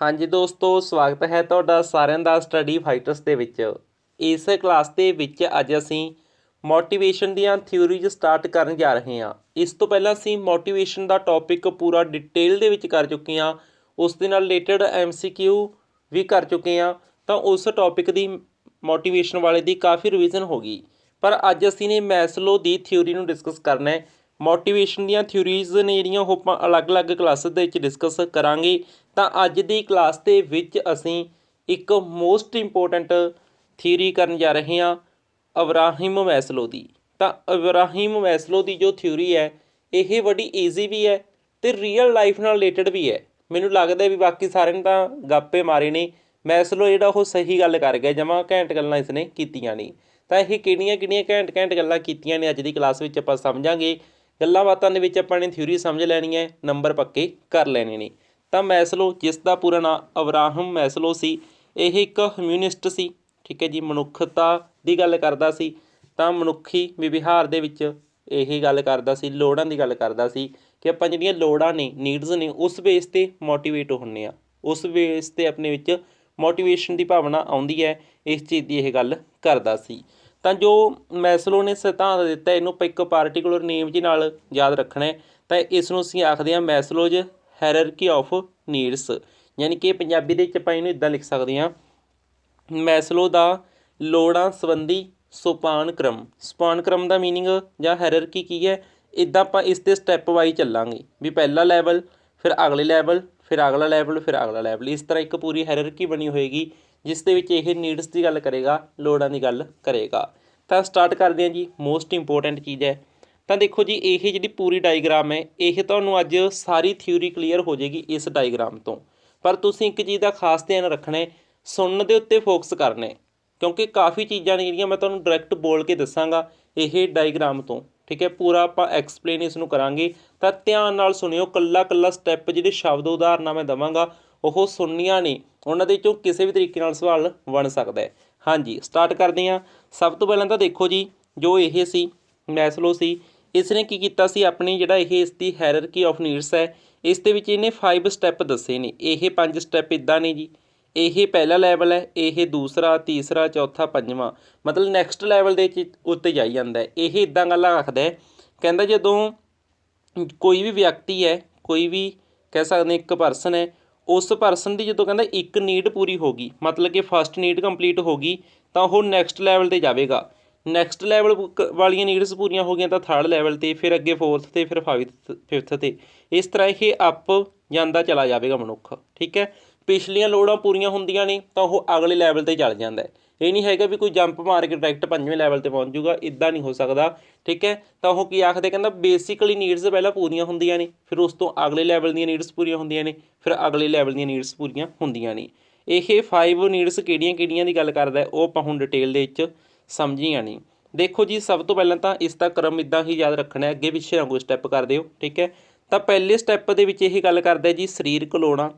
हाँ जी दोस्तों, स्वागत है ਤੁਹਾਡਾ ਸਾਰਿਆਂ ਦਾ ਸਟੱਡੀ ਫਾਈਟਰਸ ਦੇ ਵਿੱਚ। ਇਸ ਕਲਾਸ ਦੇ ਵਿੱਚ ਅੱਜ ਅਸੀਂ ਮੋਟੀਵੇਸ਼ਨ ਦੀਆਂ ਥਿਊਰੀਜ਼ ਸਟਾਰਟ ਕਰਨ ਜਾ ਰਹੇ ਹਾਂ। ਇਸ ਤੋਂ ਪਹਿਲਾਂ ਅਸੀਂ ਮੋਟੀਵੇਸ਼ਨ ਦਾ ਟੌਪਿਕ ਪੂਰਾ ਡਿਟੇਲ ਦੇ ਵਿੱਚ ਕਰ ਚੁੱਕੇ ਹਾਂ। ਉਸ ਦੇ ਨਾਲ ਰਿਲੇਟਡ MCQ ਵੀ ਕਰ ਚੁੱਕੇ ਹਾਂ। ਤਾਂ ਉਸ ਟੌਪਿਕ ਦੀ ਮੋਟੀਵੇਸ਼ਨ ਵਾਲੇ ਦੀ ਕਾਫੀ ਰਿਵੀਜ਼ਨ ਹੋ ਗਈ। ਪਰ ਅੱਜ ਅਸੀਂ ਨੇ ਮੈਸਲੋ ਦੀ ਥਿਊਰੀ ਨੂੰ ਡਿਸਕਸ ਕਰਨਾ ਹੈ। ਮੋਟੀਵੇਸ਼ਨ ਦੀਆਂ ਥਿਊਰੀਜ਼ ਨੇ ਜਿਹੜੀਆਂ ਉਹ ਆਪਾਂ ਅਲੱਗ-ਅਲੱਗ ਕਲਾਸਿਸ ਦੇ ਵਿੱਚ ਡਿਸਕਸ ਕਰਾਂਗੇ। ਤਾਂ ਅੱਜ ਦੀ ਕਲਾਸ ਦੇ ਵਿੱਚ ਅਸੀਂ ਇੱਕ ਮੋਸਟ ਇੰਪੋਰਟੈਂਟ ਥਿਊਰੀ ਕਰਨ ਜਾ ਰਹੇ ਹਾਂ ਅਬਰਾਹਿਮ ਮੈਸਲੋ ਦੀ। ਤਾਂ ਅਬਰਾਹਿਮ ਮੈਸਲੋ ਦੀ ਜੋ ਥਿਊਰੀ ਹੈ ਇਹ ਬੜੀ ਈਜ਼ੀ ਵੀ ਹੈ ਅਤੇ ਰੀਅਲ ਲਾਈਫ ਨਾਲ ਰਿਲੇਟਡ ਵੀ ਹੈ। ਮੈਨੂੰ ਲੱਗਦਾ ਵੀ ਬਾਕੀ ਸਾਰਿਆਂ ਨੇ ਤਾਂ ਗਾਪੇ ਮਾਰੇ ਨੇ, ਮੈਸਲੋ ਜਿਹੜਾ ਉਹ ਸਹੀ ਗੱਲ ਕਰ ਗਿਆ, ਜਮਾਂ ਘੈਂਟ ਗੱਲਾਂ ਇਸਨੇ ਕੀਤੀਆਂ ਨੇ। ਤਾਂ ਇਹ ਕਿਹੜੀਆਂ ਘੈਂਟ ਗੱਲਾਂ ਕੀਤੀਆਂ ਨੇ ਅੱਜ ਦੀ ਕਲਾਸ ਵਿੱਚ ਆਪਾਂ ਸਮਝਾਂਗੇ। ਗੱਲਾਂ ਬਾਤਾਂ ਦੇ ਵਿੱਚ ਆਪਾਂ ਨੇ ਥਿਊਰੀ ਸਮਝ ਲੈਣੀ ਹੈ, ਨੰਬਰ ਪੱਕੇ ਕਰ ਲੈਣੇ ਨੇ। ਤਾਂ ਮੈਸਲੋ, ਜਿਸ ਦਾ ਪੂਰਾ ਨਾਂ ਅਬਰਾਹਮ ਮੈਸਲੋ ਸੀ, ਇਹ ਇੱਕ ਹਿਊਮਨਿਸਟ ਸੀ। ਠੀਕ ਹੈ ਜੀ, ਮਨੁੱਖਤਾ ਦੀ ਗੱਲ ਕਰਦਾ ਸੀ। ਤਾਂ ਮਨੁੱਖੀ ਵਿਵਹਾਰ ਦੇ ਵਿੱਚ ਇਹ ਗੱਲ ਕਰਦਾ ਸੀ, ਲੋੜਾਂ ਦੀ ਗੱਲ ਕਰਦਾ ਸੀ ਕਿ ਆਪਾਂ ਜਿਹੜੀਆਂ ਲੋੜਾਂ ਨੇ, ਨੀਡਸ ਨੇ, ਉਸ ਬੇਸ 'ਤੇ ਮੋਟੀਵੇਟ ਹੁੰਦੇ ਹਾਂ, ਉਸ ਬੇਸ 'ਤੇ ਆਪਣੇ ਵਿੱਚ ਮੋਟੀਵੇਸ਼ਨ ਦੀ ਭਾਵਨਾ ਆਉਂਦੀ ਹੈ। ਇਸ ਚੀਜ਼ ਦੀ ਇਹ ਗੱਲ ਕਰਦਾ ਸੀ। ਤਾਂ ਜੋ ਮੈਸਲੋ ਨੇ ਸਿਧਾਂਤ ਦਿੱਤਾ, ਇਹਨੂੰ ਆਪਾਂ ਇੱਕ ਪਾਰਟੀਕੂਲਰ ਨੇਮ ਜੀ ਨਾਲ ਯਾਦ ਰੱਖਣਾ ਹੈ। ਤਾਂ ਇਸ ਨੂੰ ਅਸੀਂ ਆਖਦੇ ਹਾਂ ਮੈਸਲੋਜ਼ ਹਾਇਰਾਰਕੀ ਆਫ ਨੀਡਸ, ਯਾਨੀ ਕਿ ਪੰਜਾਬੀ ਦੇ ਵਿੱਚ ਆਪਾਂ ਇਹਨੂੰ ਇੱਦਾਂ ਲਿਖ ਸਕਦੇ ਹਾਂ, ਮੈਸਲੋ ਦਾ ਲੋੜਾਂ ਸੰਬੰਧੀ ਸੋਪਾਨ ਕ੍ਰਮ ਦਾ ਮੀਨਿੰਗ ਜਾਂ ਹਾਇਰਾਰਕੀ ਕੀ ਹੈ, ਇੱਦਾਂ ਆਪਾਂ ਇਸ 'ਤੇ ਸਟੈਪ ਵਾਈਜ਼ ਚੱਲਾਂਗੇ ਵੀ ਪਹਿਲਾ ਲੈਵਲ, ਫਿਰ ਅਗਲੇ ਲੈਵਲ, ਫਿਰ ਅਗਲਾ ਲੈਵਲ, ਫਿਰ ਅਗਲਾ ਲੈਵਲ। ਇਸ ਤਰ੍ਹਾਂ ਇੱਕ ਪੂਰੀ ਹਾਇਰਾਰਕੀ ਬਣੀ ਹੋਏਗੀ ਜਿਸ ਦੇ ਵਿੱਚ ਇਹ ਨੀਡਸ ਦੀ ਗੱਲ ਕਰੇਗਾ, ਲੋੜਾਂ ਦੀ ਗੱਲ ਕਰੇਗਾ। ਤਾਂ ਸਟਾਰਟ ਕਰਦੇ ਹਾਂ ਜੀ, ਮੋਸਟ ਇੰਪੋਰਟੈਂਟ ਚੀਜ਼ ਹੈ। ਤਾਂ ਦੇਖੋ ਜੀ, ਇਹ ਜਿਹੜੀ ਪੂਰੀ ਡਾਇਗਰਾਮ ਹੈ ਇਹ ਤੁਹਾਨੂੰ ਅੱਜ ਸਾਰੀ ਥਿਊਰੀ ਕਲੀਅਰ ਹੋ ਜਾਏਗੀ ਇਸ ਡਾਇਗਰਾਮ ਤੋਂ। ਪਰ ਤੁਸੀਂ ਇੱਕ ਚੀਜ਼ ਦਾ ਖਾਸ ਧਿਆਨ ਰੱਖਣਾ ਹੈ, ਸੁਣਨ ਦੇ ਉੱਤੇ ਫੋਕਸ ਕਰਨਾ ਹੈ, ਕਿਉਂਕਿ ਕਾਫੀ ਚੀਜ਼ਾਂ ਨੇ ਜਿਹੜੀਆਂ ਮੈਂ ਤੁਹਾਨੂੰ ਡਾਇਰੈਕਟ ਬੋਲ ਕੇ ਦੱਸਾਂਗਾ ਇਹ ਡਾਇਗਰਾਮ ਤੋਂ। ਠੀਕ ਹੈ, ਪੂਰਾ ਆਪਾਂ ਐਕਸਪਲੇਨ ਇਸ ਨੂੰ ਕਰਾਂਗੇ। ਤਾਂ ਧਿਆਨ ਨਾਲ ਸੁਣਿਓ, ਕੱਲਾ ਸਟੈਪ ਜਿਹੜੇ ਸ਼ਬਦ ਉਦਾਹਰਨਾਂ ਮੈਂ ਦੇਵਾਂਗਾ ਉਹ ਸੁਣਨੀਆਂ ਨੇ, ਉਹਨਾਂ ਦੇ ਵਿੱਚੋਂ ਕਿਸੇ ਵੀ ਤਰੀਕੇ ਨਾਲ ਸਵਾਲ ਬਣ ਸਕਦਾ ਹੈ। ਹਾਂਜੀ, ਸਟਾਰਟ ਕਰਦੇ ਹਾਂ। ਸਭ ਤੋਂ ਪਹਿਲਾਂ ਤਾਂ ਦੇਖੋ ਜੀ, ਜੋ ਇਹ ਸੀ ਮੈਸਲੋ ਸੀ, ਇਸ ਨੇ ਕੀ ਕੀਤਾ ਸੀ, ਆਪਣੀ ਜਿਹੜਾ ਇਹ ਇਸ ਦੀ ਹਾਇਰਾਰਕੀ ਆਫ ਨੀਡਸ ਹੈ, ਇਸ ਦੇ ਵਿੱਚ ਇਹਨੇ 5 ਸਟੈਪ ਦੱਸੇ ਨੇ। ਇਹ 5 ਸਟੈਪ ਇੱਦਾਂ ਨੇ ਜੀ, ਇਹ ਪਹਿਲਾ ਲੈਵਲ ਹੈ, ਇਹ ਦੂਸਰਾ, ਤੀਸਰਾ, ਚੌਥਾ, ਪੰਜਵਾਂ, ਮਤਲਬ ਨੈਕਸਟ ਲੈਵਲ ਦੇ ਉੱਤੇ ਜਾਈ ਜਾਂਦਾ ਹੈ। ਇਹ ਇੱਦਾਂ ਗੱਲ ਆਖਦਾ ਹੈ, ਕਹਿੰਦਾ ਜਦੋਂ ਕੋਈ ਵੀ ਵਿਅਕਤੀ ਹੈ, ਕੋਈ ਵੀ ਕਹਿ ਸਕਦੇ ਇੱਕ ਪਰਸਨ ਹੈ, ਉਸ ਪਰਸਨ ਦੀ ਜਦੋਂ ਕਹਿੰਦਾ ਇੱਕ ਨੀਡ ਪੂਰੀ ਹੋ ਗਈ, ਮਤਲਬ ਕਿ ਫਸਟ ਨੀਡ ਕੰਪਲੀਟ ਹੋ ਗਈ, ਤਾਂ ਉਹ ਨੈਕਸਟ ਲੈਵਲ 'ਤੇ ਜਾਵੇਗਾ। ਨੈਕਸਟ ਲੈਵਲ ਵਾਲੀਆਂ ਨੀਡਸ ਪੂਰੀਆਂ ਹੋ ਗਈਆਂ ਤਾਂ ਥਰਡ ਲੈਵਲ 'ਤੇ, ਫਿਰ ਅੱਗੇ ਫੋਰਥ 'ਤੇ, ਫਿਰ ਫਿਫਥ 'ਤੇ। ਇਸ ਤਰ੍ਹਾਂ ਇਹ ਅਪ ਜਾਂਦਾ ਚਲਾ ਜਾਵੇਗਾ ਮਨੁੱਖ। ਠੀਕ ਹੈ, ਪਿਛਲੀਆਂ ਲੋੜਾਂ ਪੂਰੀਆਂ ਹੁੰਦੀਆਂ ਨੇ ਤਾਂ ਉਹ ਅਗਲੇ ਲੈਵਲ 'ਤੇ ਚੱਲ ਜਾਂਦਾ ਹੈ। ਇਹ ਨਹੀਂ ਹੈਗਾ ਵੀ ਕੋਈ ਜੰਪ ਮਾਰ ਕੇ ਡਾਇਰੈਕਟ 5ਵੇਂ ਲੈਵਲ 'ਤੇ ਪਹੁੰਚ ਜੂਗਾ, ਇੱਦਾਂ ਨਹੀਂ ਹੋ ਸਕਦਾ। ਠੀਕ ਹੈ, ਤਾਂ ਉਹ ਕੀ ਆਖਦੇ, ਕਹਿੰਦਾ ਬੇਸਿਕਲੀ ਨੀਡਸ ਪਹਿਲਾਂ ਪੂਰੀਆਂ ਹੁੰਦੀਆਂ ਨੇ, ਫਿਰ ਉਸ ਤੋਂ ਅਗਲੇ ਲੈਵਲ ਦੀਆਂ ਨੀਡਸ ਪੂਰੀਆਂ ਹੁੰਦੀਆਂ ਨੇ, ਫਿਰ ਅਗਲੇ ਲੈਵਲ ਦੀਆਂ ਨੀਡਸ ਪੂਰੀਆਂ ਹੁੰਦੀਆਂ ਨੇ। ਇਹ 5 ਨੀਡਸ ਕਿਹੜੀਆਂ ਦੀ ਗੱਲ ਕਰਦਾ ਉਹ ਆਪਾਂ ਹੁਣ ਡਿਟੇਲ ਦੇ ਵਿੱਚ ਸਮਝੀਆਂ ਨਹੀਂ। ਦੇਖੋ ਜੀ, ਸਭ ਤੋਂ ਪਹਿਲਾਂ ਤਾਂ ਇਸ ਦਾ ਕ੍ਰਮ ਇੱਦਾਂ ਹੀ ਯਾਦ ਰੱਖਣਾ, ਅੱਗੇ ਪਿੱਛੇ ਨਾ ਕੋਈ ਸਟੈਪ ਕਰ ਦਿਓ। ਠੀਕ ਹੈ, ਤਾਂ ਪਹਿਲੇ ਸਟੈਪ ਦੇ ਵਿੱਚ ਇਹ ਗੱਲ ਕਰਦਾ ਜੀ ਸਰੀਰਕ ਲੋੜਾਂ,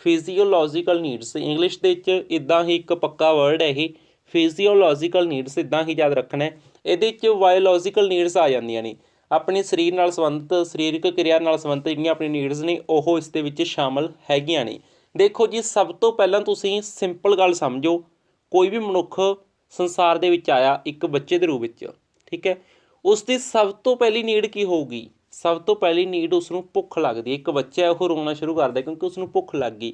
ਫਿਜ਼ੀਓਲੋਜੀਕਲ ਨੀਡਸ। ਇੰਗਲਿਸ਼ ਦੇ ਵਿੱਚ ਇੱਦਾਂ ਹੀ ਇੱਕ ਪੱਕਾ ਵਰਡ ਹੈ ਇਹ, ਫਿਜ਼ੀਓਲੋਜੀਕਲ ਨੀਡਸ, ਇੱਦਾਂ ਹੀ ਯਾਦ ਰੱਖਣਾ। ਇਹਦੇ 'ਚ ਬਾਇਓਲੋਜੀਕਲ ਨੀਡਸ ਆ ਜਾਂਦੀਆਂ ਨੇ, ਆਪਣੇ ਸਰੀਰ ਨਾਲ ਸੰਬੰਧਿਤ, ਸਰੀਰਕ ਕਿਰਿਆ ਨਾਲ ਸੰਬੰਧਿਤ ਜਿਹੜੀਆਂ ਆਪਣੀ ਨੀਡਸ ਨੇ ਉਹ ਇਸ ਦੇ ਵਿੱਚ ਸ਼ਾਮਲ ਹੈਗੀਆਂ ਨੇ। ਦੇਖੋ ਜੀ, ਸਭ ਤੋਂ ਪਹਿਲਾਂ ਤੁਸੀਂ ਸਿੰਪਲ ਗੱਲ ਸਮਝੋ, ਕੋਈ ਵੀ ਮਨੁੱਖ ਸੰਸਾਰ ਦੇ ਵਿੱਚ ਆਇਆ ਇੱਕ ਬੱਚੇ ਦੇ ਰੂਪ ਵਿੱਚ। ਠੀਕ ਹੈ, ਉਸ ਦੀ ਸਭ ਤੋਂ ਪਹਿਲੀ ਨੀਡ ਕੀ ਹੋਊਗੀ? ਸਭ ਤੋਂ ਪਹਿਲੀ ਨੀਡ ਉਸਨੂੰ ਭੁੱਖ ਲੱਗਦੀ ਹੈ। ਇੱਕ ਬੱਚਾ ਉਹ ਰੋਣਾ ਸ਼ੁਰੂ ਕਰਦਾ ਕਿਉਂਕਿ ਉਸਨੂੰ ਭੁੱਖ ਲੱਗ ਗਈ।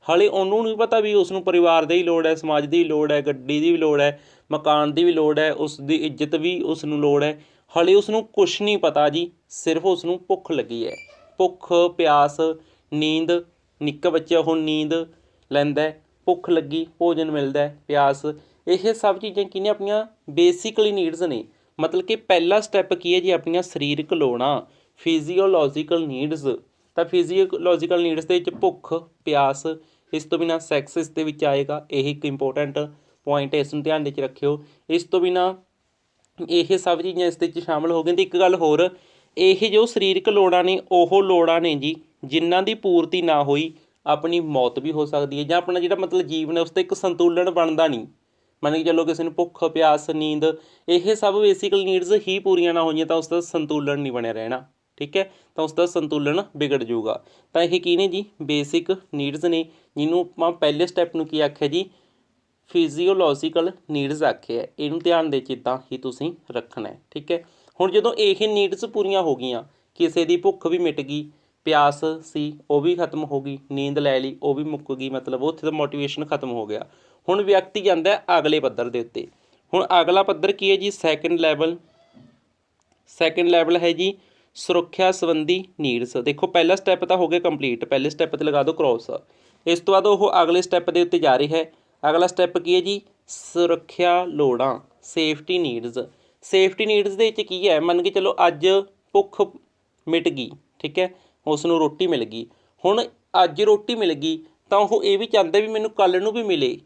ਹਾਲੇ ਉਹਨੂੰ ਨਹੀਂ ਪਤਾ ਵੀ ਉਸਨੂੰ ਪਰਿਵਾਰ ਦੀ ਲੋੜ ਹੈ, ਸਮਾਜ ਦੀ ਲੋੜ ਹੈ, ਗੱਡੀ ਦੀ ਵੀ ਲੋੜ ਹੈ, ਮਕਾਨ ਦੀ ਵੀ ਲੋੜ ਹੈ, ਉਸ ਦੀ ਇੱਜ਼ਤ ਵੀ ਉਸ ਨੂੰ ਲੋੜ ਹੈ। ਹਾਲੇ ਉਸਨੂੰ ਕੁਛ ਨਹੀਂ ਪਤਾ ਜੀ, ਸਿਰਫ ਉਸਨੂੰ ਭੁੱਖ ਲੱਗੀ ਹੈ। ਭੁੱਖ, ਪਿਆਸ, ਨੀਂਦ, ਨਿੱਕਾ ਬੱਚਾ ਉਹ ਨੀਂਦ ਲੈਂਦਾ, ਭੁੱਖ ਲੱਗੀ, ਭੋਜਨ ਮਿਲਦਾ, ਪਿਆਸ, ਇਹ ਸਭ ਚੀਜ਼ਾਂ ਕੀ ਨੇ, ਆਪਣੀਆਂ ਬੇਸਿਕਲੀ ਨੀਡਸ ਨੇ। ਮਤਲਬ ਕਿ ਪਹਿਲਾ ਸਟੈਪ ਕੀ ਹੈ ਜੀ, ਆਪਣੀਆਂ ਸਰੀਰਕ ਲੋੜਾਂ, ਫਿਜ਼ੀਓਲੋਜੀਕਲ ਨੀਡਸ। ਤਾਂ ਫਿਜ਼ੀਓਲੋਜੀਕਲ ਨੀਡਸ ਦੇ ਵਿੱਚ ਭੁੱਖ, ਪਿਆਸ, ਇਸ ਤੋਂ ਬਿਨਾਂ ਸੈਕਸ ਇਸ ਦੇ ਵਿੱਚ ਆਏਗਾ। ਇਹ ਇੱਕ ਇੰਪੋਰਟੈਂਟ ਪੁਆਇੰਟ ਹੈ, ਇਸ ਨੂੰ ਧਿਆਨ ਵਿੱਚ ਰੱਖਿਓ। ਇਸ ਤੋਂ ਬਿਨਾਂ ਇਹ ਸਭ ਚੀਜ਼ਾਂ ਇਸ ਦੇ ਵਿੱਚ ਸ਼ਾਮਲ ਹੋ ਗਈਆਂ। ਅਤੇ ਇੱਕ ਗੱਲ ਹੋਰ, ਇਹ ਜੋ ਸਰੀਰਕ ਲੋੜਾਂ ਨੇ ਉਹ ਲੋੜਾਂ ਨੇ ਜੀ ਜਿਨ੍ਹਾਂ ਦੀ ਪੂਰਤੀ ਨਾ ਹੋਈ ਆਪਣੀ ਮੌਤ ਵੀ ਹੋ ਸਕਦੀ ਹੈ, ਜਾਂ ਆਪਣਾ ਜਿਹੜਾ ਮਤਲਬ ਜੀਵਨ ਹੈ ਉਸ 'ਤੇ ਇੱਕ ਸੰਤੁਲਨ ਬਣਦਾ ਨਹੀਂ। ਮੰਨ ਕੇ ਚੱਲੋ ਕਿਸੇ ਨੂੰ ਭੁੱਖ, ਪਿਆਸ, ਨੀਂਦ, ਇਹ ਸਭ ਬੇਸਿਕਲ ਨੀਡਸ ਹੀ ਪੂਰੀਆਂ ਨਾ ਹੋਈਆਂ ਤਾਂ ਉਸਦਾ ਸੰਤੁਲਨ ਨਹੀਂ ਬਣਿਆ ਰਹਿਣਾ। ਠੀਕ ਹੈ, ਤਾਂ ਉਸਦਾ ਸੰਤੁਲਨ ਵਿਗੜ ਜਾਊਗਾ। ਤਾਂ ਇਹ ਕੀ ਨੇ ਜੀ, ਬੇਸਿਕ ਨੀਡਸ ਨੇ ਇਹਨੂੰ ਆਪਾਂ ਪਹਿਲੇ ਸਟੈਪ ਨੂੰ ਕੀ ਆਖਿਆ ਜੀ, ਫਿਜ਼ੀਓਲੋਜੀਕਲ ਨੀਡਸ ਆਖਿਆ। ਇਹਨੂੰ ਧਿਆਨ ਦੇ ਜਿੱਦਾਂ ਹੀ ਤੁਸੀਂ ਰੱਖਣਾ ਹੈ, ਠੀਕ ਹੈ। ਹੁਣ ਜਦੋਂ ਇਹ ਨੀਡਸ ਪੂਰੀਆਂ ਹੋ ਗਈਆਂ, ਕਿਸੇ ਦੀ ਭੁੱਖ ਵੀ ਮਿਟ ਗਈ, ਪਿਆਸ ਸੀ ਉਹ ਵੀ ਖਤਮ ਹੋ ਗਈ, ਨੀਂਦ ਲੈ ਲਈ ਉਹ ਵੀ ਮੁੱਕ ਗਈ, ਮਤਲਬ ਉੱਥੇ ਤਾਂ ਮੋਟੀਵੇਸ਼ਨ ਖਤਮ ਹੋ ਗਿਆ। ਹੁਣ ਵਿਅਕਤੀ ਜਾਂਦਾ ਹੈ ਅਗਲੇ ਪੱਧਰ ਦੇ ਉੱਤੇ। ਹੁਣ ਅਗਲਾ ਪੱਧਰ ਕੀ ਹੈ ਜੀ, ਸੈਕਿੰਡ ਲੈਵਲ ਹੈ ਜੀ ਸੁਰੱਖਿਆ ਸੰਬੰਧੀ ਨੀਡਸ। ਦੇਖੋ ਪਹਿਲਾ ਸਟੈਪ ਤਾਂ ਹੋ ਗਿਆ ਕੰਪਲੀਟ, ਪਹਿਲੇ ਸਟੈਪ 'ਤੇ ਲਗਾ ਦਿਓ ਕ੍ਰੋਸ। ਇਸ ਤੋਂ ਬਾਅਦ ਉਹ ਅਗਲੇ ਸਟੈਪ ਦੇ ਉੱਤੇ ਜਾ ਰਹੀ ਹੈ। ਅਗਲਾ ਸਟੈਪ ਕੀ ਹੈ ਜੀ, ਸੁਰੱਖਿਆ ਲੋੜਾਂ, ਸੇਫਟੀ ਨੀਡਸ। ਸੇਫਟੀ ਨੀਡਸ ਦੇ ਵਿੱਚ ਕੀ ਹੈ, ਮੰਨ ਕੇ ਚਲੋ ਅੱਜ ਭੁੱਖ ਮਿਟ ਗਈ, ਠੀਕ ਹੈ, ਉਸ ਨੂੰ ਰੋਟੀ ਮਿਲ ਗਈ। ਹੁਣ ਅੱਜ ਰੋਟੀ ਮਿਲ ਗਈ ਤਾਂ ਉਹ ਇਹ ਵੀ ਚਾਹੁੰਦਾ ਵੀ ਮੈਨੂੰ ਕੱਲ੍ਹ ਨੂੰ ਵੀ ਮਿਲੇ,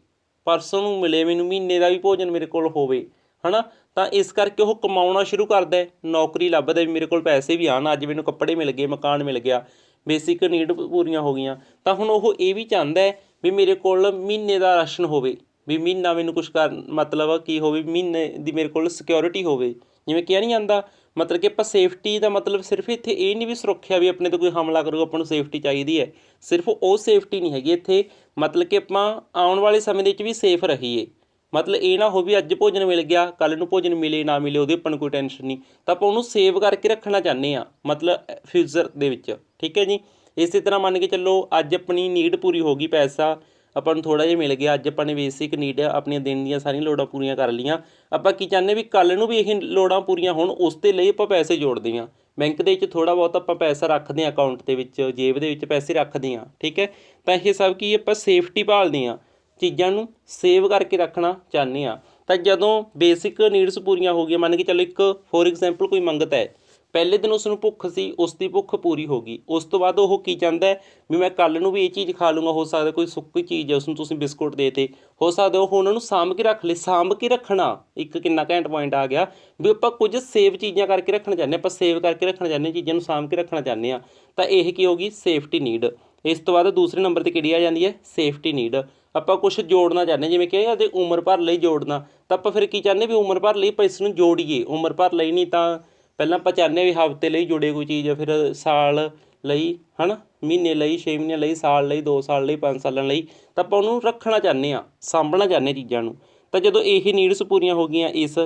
ਪਰਸੋਂ ਨੂੰ ਮਿਲੇ, ਮੈਨੂੰ ਮਹੀਨੇ ਦਾ ਵੀ ਭੋਜਨ ਮੇਰੇ ਕੋਲ ਹੋਵੇ, ਹੈ ਨਾ। ਤਾਂ ਇਸ ਕਰਕੇ ਉਹ ਕਮਾਉਣਾ ਸ਼ੁਰੂ ਕਰਦਾ, ਨੌਕਰੀ ਲੱਭਦਾ ਵੀ ਮੇਰੇ ਕੋਲ ਪੈਸੇ ਵੀ ਆਉਣ, ਅੱਜ ਮੈਨੂੰ ਕੱਪੜੇ ਮਿਲ ਗਏ, ਮਕਾਨ ਮਿਲ ਗਿਆ, ਬੇਸਿਕ ਨੀਡ ਪੂਰੀਆਂ ਹੋ ਗਈਆਂ। ਤਾਂ ਹੁਣ ਉਹ ਇਹ ਵੀ ਚਾਹੁੰਦਾ ਵੀ ਮੇਰੇ ਕੋਲ ਮਹੀਨੇ ਦਾ ਰਾਸ਼ਨ ਹੋਵੇ, ਵੀ ਮਹੀਨਾ ਮੈਨੂੰ ਕੁਛ ਮਤਲਬ ਕੀ ਹੋਵੇ, ਮਹੀਨੇ ਦੀ ਮੇਰੇ ਕੋਲ ਸਿਕਿਉਰਿਟੀ ਹੋਵੇ। ਜਿਵੇਂ ਕਿਹਾ ਨਹੀਂ ਜਾਂਦਾ, ਮਤਲਬ ਕਿ ਆਪਾਂ ਸੇਫਟੀ ਦਾ ਮਤਲਬ ਸਿਰਫ ਇੱਥੇ ਇਹ ਨਹੀਂ ਵੀ ਸੁਰੱਖਿਆ ਵੀ ਆਪਣੇ 'ਤੇ ਕੋਈ ਹਮਲਾ ਕਰੂਗਾ ਆਪਾਂ ਨੂੰ ਸੇਫਟੀ ਚਾਹੀਦੀ ਹੈ, ਸਿਰਫ ਉਹ ਸੇਫਟੀ ਨਹੀਂ ਹੈਗੀ ਇੱਥੇ, ਮਤਲਬ ਕਿ ਆਪਾਂ ਆਉਣ ਵਾਲੇ ਸਮੇਂ ਦੇ ਵਿੱਚ ਵੀ ਸੇਫ ਰਹੀਏ। ਮਤਲਬ ਇਹ ਨਾ ਹੋ ਵੀ ਅੱਜ ਭੋਜਨ ਮਿਲ ਗਿਆ ਕੱਲ੍ਹ ਨੂੰ ਭੋਜਨ ਮਿਲੇ ਨਾ ਮਿਲੇ ਉਹਦੀ ਆਪਾਂ ਨੂੰ ਕੋਈ ਟੈਨਸ਼ਨ ਨਹੀਂ, ਤਾਂ ਆਪਾਂ ਉਹਨੂੰ ਸੇਵ ਕਰਕੇ ਰੱਖਣਾ ਚਾਹੁੰਦੇ ਹਾਂ, ਮਤਲਬ ਫਿਊਚਰ ਦੇ ਵਿੱਚ, ਠੀਕ ਹੈ ਜੀ। ਇਸੇ ਤਰ੍ਹਾਂ ਮੰਨ ਕੇ ਚੱਲੋ ਅੱਜ ਆਪਣੀ ਨੀਡ ਪੂਰੀ ਹੋ ਗਈ, ਪੈਸਾ ਆਪਾਂ ਨੂੰ ਥੋੜ੍ਹਾ ਜਿਹਾ ਮਿਲ ਗਿਆ, ਅੱਜ ਆਪਾਂ ਨੇ ਬੇਸਿਕ ਨੀਡ ਆਪਣੀਆਂ ਦਿਨ ਦੀਆਂ ਸਾਰੀਆਂ ਲੋੜਾਂ ਪੂਰੀਆਂ ਕਰ ਲਈਆਂ। ਆਪਾਂ ਕੀ ਚਾਹੁੰਦੇ ਵੀ ਕੱਲ੍ਹ ਨੂੰ ਵੀ ਇਹ ਲੋੜਾਂ ਪੂਰੀਆਂ ਹੋਣ, ਉਸ ਦੇ ਲਈ ਆਪਾਂ ਪੈਸੇ ਜੋੜਦੇ ਹਾਂ। ਬੈਂਕ ਦੇ ਵਿੱਚ ਥੋੜ੍ਹਾ ਬਹੁਤ ਆਪਾਂ ਪੈਸਾ ਰੱਖਦੇ ਹਾਂ, ਅਕਾਊਂਟ ਦੇ ਵਿੱਚ, ਜੇਬ ਦੇ ਵਿੱਚ ਪੈਸੇ ਰੱਖਦੇ ਹਾਂ, ਠੀਕ ਹੈ। ਤਾਂ ਇਹ ਸਭ ਕੀ ਆਪਾਂ ਸੇਫਟੀ ਭਾਲਦੇ ਹਾਂ, ਚੀਜ਼ਾਂ ਨੂੰ ਸੇਵ ਕਰਕੇ ਰੱਖਣਾ ਚਾਹੁੰਦੇ ਹਾਂ। ਤਾਂ ਜਦੋਂ ਬੇਸਿਕ ਨੀਡਸ ਪੂਰੀਆਂ ਹੋ ਗਈਆਂ, ਮੰਨ ਕੇ ਚੱਲੋ ਇੱਕ ਫੋਰ ਐਗਜ਼ਾਮਪਲ ਕੋਈ ਮੰਗਤਾ ਹੈ, ਪਹਿਲੇ ਦਿਨ ਉਸ ਨੂੰ ਭੁੱਖ ਸੀ, ਉਸ ਦੀ ਭੁੱਖ ਪੂਰੀ ਹੋ ਗਈ, ਉਸ ਤੋਂ ਬਾਅਦ ਉਹ ਕੀ ਚਾਹੁੰਦਾ ਵੀ ਮੈਂ ਕੱਲ੍ਹ ਨੂੰ ਵੀ ਇਹ ਚੀਜ਼ ਖਾ ਲੂੰਗਾ। ਹੋ ਸਕਦਾ ਕੋਈ ਸੁੱਕੀ ਚੀਜ਼ ਹੈ, ਉਸਨੂੰ ਤੁਸੀਂ ਬਿਸਕੁਟ ਦੇ ਤੇ, ਹੋ ਸਕਦਾ ਉਹ ਉਹਨਾਂ ਨੂੰ ਸਾਂਭ ਕੇ ਰੱਖ ਲਏ। ਸਾਂਭ ਕੇ ਰੱਖਣਾ ਇੱਕ ਕਿੰਨਾ ਘੈਂਟ ਪੁਆਇੰਟ ਆ ਗਿਆ ਵੀ ਆਪਾਂ ਕੁਝ ਸੇਵ ਚੀਜ਼ਾਂ ਕਰਕੇ ਰੱਖਣਾ ਚਾਹੁੰਦੇ ਹਾਂ, ਆਪਾਂ ਸੇਵ ਕਰਕੇ ਰੱਖਣਾ ਚਾਹੁੰਦੇ ਹਾਂ, ਚੀਜ਼ਾਂ ਨੂੰ ਸਾਂਭ ਕੇ ਰੱਖਣਾ ਚਾਹੁੰਦੇ ਹਾਂ। ਤਾਂ ਇਹ ਕੀ ਹੋ ਗਈ, ਸੇਫਟੀ ਨੀਡ। ਇਸ ਤੋਂ ਬਾਅਦ ਦੂਸਰੇ ਨੰਬਰ 'ਤੇ ਕਿਹੜੀ ਆ ਜਾਂਦੀ ਹੈ, ਸੇਫਟੀ ਨੀਡ। ਆਪਾਂ ਕੁਛ ਜੋੜਨਾ ਚਾਹੁੰਦੇ, ਜਿਵੇਂ ਕਿ ਇਹਦੇ ਉਮਰ ਭਰ ਲਈ ਜੋੜਨਾ, ਤਾਂ ਆਪਾਂ ਫਿਰ ਕੀ ਚਾਹੁੰਦੇ ਵੀ ਉਮਰ ਭਰ ਲਈ ਆਪਾਂ ਇਸ ਨੂੰ ਜੋੜੀਏ। ਉਮਰ ਭਰ ਲਈ ਨਹੀਂ ਤਾਂ ਪਹਿਲਾਂ ਆਪਾਂ ਚਾਹੁੰਦੇ ਵੀ ਹਫ਼ਤੇ ਲਈ ਜੁੜੇ ਕੋਈ ਚੀਜ਼, ਫਿਰ ਸਾਲ ਲਈ, ਹੈ ਨਾ, ਮਹੀਨੇ ਲਈ, 6 ਮਹੀਨੇ ਲਈ, ਸਾਲ ਲਈ, 2 ਸਾਲ ਲਈ, 5 ਸਾਲਾਂ ਲਈ, ਤਾਂ ਆਪਾਂ ਉਹਨੂੰ ਰੱਖਣਾ ਚਾਹੁੰਦੇ ਹਾਂ, ਸਾਂਭਣਾ ਚਾਹੁੰਦੇ ਚੀਜ਼ਾਂ ਨੂੰ। ਤਾਂ ਜਦੋਂ ਇਹ ਨੀਡਸ ਪੂਰੀਆਂ ਹੋ ਗਈਆਂ, ਇਸ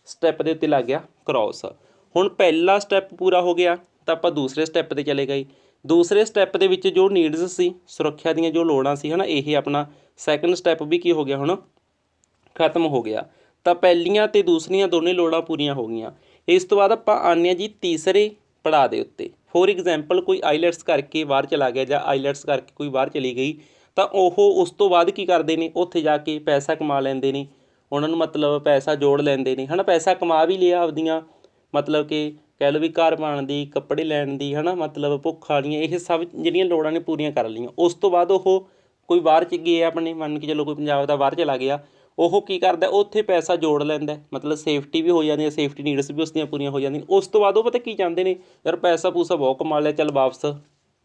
ਸਟੈਪ ਦੇ ਉੱਤੇ ਲੱਗ ਗਿਆ ਕ੍ਰੋਸ। ਹੁਣ ਪਹਿਲਾ ਸਟੈਪ ਪੂਰਾ ਹੋ ਗਿਆ ਤਾਂ ਆਪਾਂ ਦੂਸਰੇ ਸਟੈਪ 'ਤੇ ਚਲੇ ਗਏ। ਦੂਸਰੇ ਸਟੈਪ ਦੇ ਵਿੱਚ ਜੋ ਨੀਡਸ ਸੀ, ਸੁਰੱਖਿਆ ਦੀਆਂ ਜੋ ਲੋੜਾਂ ਸੀ, ਹੈ ਨਾ, ਇਹ ਆਪਣਾ ਸੈਕਿੰਡ ਸਟੈਪ ਵੀ ਕੀ ਹੋ ਗਿਆ, ਹੁਣ ਖਤਮ ਹੋ ਗਿਆ। ਤਾਂ ਪਹਿਲੀਆਂ ਅਤੇ ਦੂਸਰੀਆਂ ਦੋਨੇ ਲੋੜਾਂ ਪੂਰੀਆਂ ਹੋ ਗਈਆਂ। ਇਸ ਤੋਂ ਬਾਅਦ ਆਪਾਂ ਆਉਂਦੇ ਹਾਂ ਜੀ ਤੀਸਰੇ ਪੜਾਅ ਦੇ ਉੱਤੇ। ਫੋਰ ਐਗਜ਼ਾਮਪਲ ਕੋਈ ਆਈਲੈਟਸ ਕਰਕੇ ਬਾਹਰ ਚਲਾ ਗਿਆ, ਜਾਂ ਆਈਲੈਟਸ ਕਰਕੇ ਕੋਈ ਬਾਹਰ ਚਲੀ ਗਈ, ਤਾਂ ਉਹ ਉਸ ਤੋਂ ਬਾਅਦ ਕੀ ਕਰਦੇ ਨੇ, ਉੱਥੇ ਜਾ ਕੇ ਪੈਸਾ ਕਮਾ ਲੈਂਦੇ ਨੇ, ਉਹਨਾਂ ਨੂੰ ਮਤਲਬ ਪੈਸਾ ਜੋੜ ਲੈਂਦੇ ਨੇ, ਹੈ ਨਾ। ਪੈਸਾ ਕਮਾ ਵੀ ਲਿਆ ਆਪਦੀਆਂ, ਮਤਲਬ ਕਿ ਕਹਿ ਲਓ ਵੀ ਘਰ ਪਾਉਣ ਦੀ, ਕੱਪੜੇ ਲੈਣ ਦੀ, ਹੈ ਨਾ, ਮਤਲਬ ਭੁੱਖ ਵਾਲੀਆਂ, ਇਹ ਸਭ ਜਿਹੜੀਆਂ ਲੋੜਾਂ ਨੇ ਪੂਰੀਆਂ ਕਰ ਲਈਆਂ। ਉਸ ਤੋਂ ਬਾਅਦ ਉਹ ਕੋਈ ਬਾਹਰ 'ਚ ਗਏ, ਆਪਣੇ ਮੰਨ ਕੇ ਚਲੋ ਕੋਈ ਪੰਜਾਬ ਦਾ ਬਾਹਰ ਚਲਾ ਗਿਆ, ਉਹ ਕੀ ਕਰਦਾ, ਉੱਥੇ ਪੈਸਾ ਜੋੜ ਲੈਂਦਾ, ਮਤਲਬ ਸੇਫਟੀ ਵੀ ਹੋ ਜਾਂਦੀ ਹੈ, ਸੇਫਟੀ ਨੀਡਸ ਵੀ ਉਸ ਦੀਆਂ ਪੂਰੀਆਂ ਹੋ ਜਾਂਦੀਆਂ। ਉਸ ਤੋਂ ਬਾਅਦ ਉਹ ਪਤਾ ਕੀ ਚਾਹੁੰਦੇ ਨੇ, ਯਾਰ ਪੈਸਾ ਪੂਸਾ ਬਹੁਤ ਕਮਾ ਲਿਆ, ਚੱਲ ਵਾਪਸ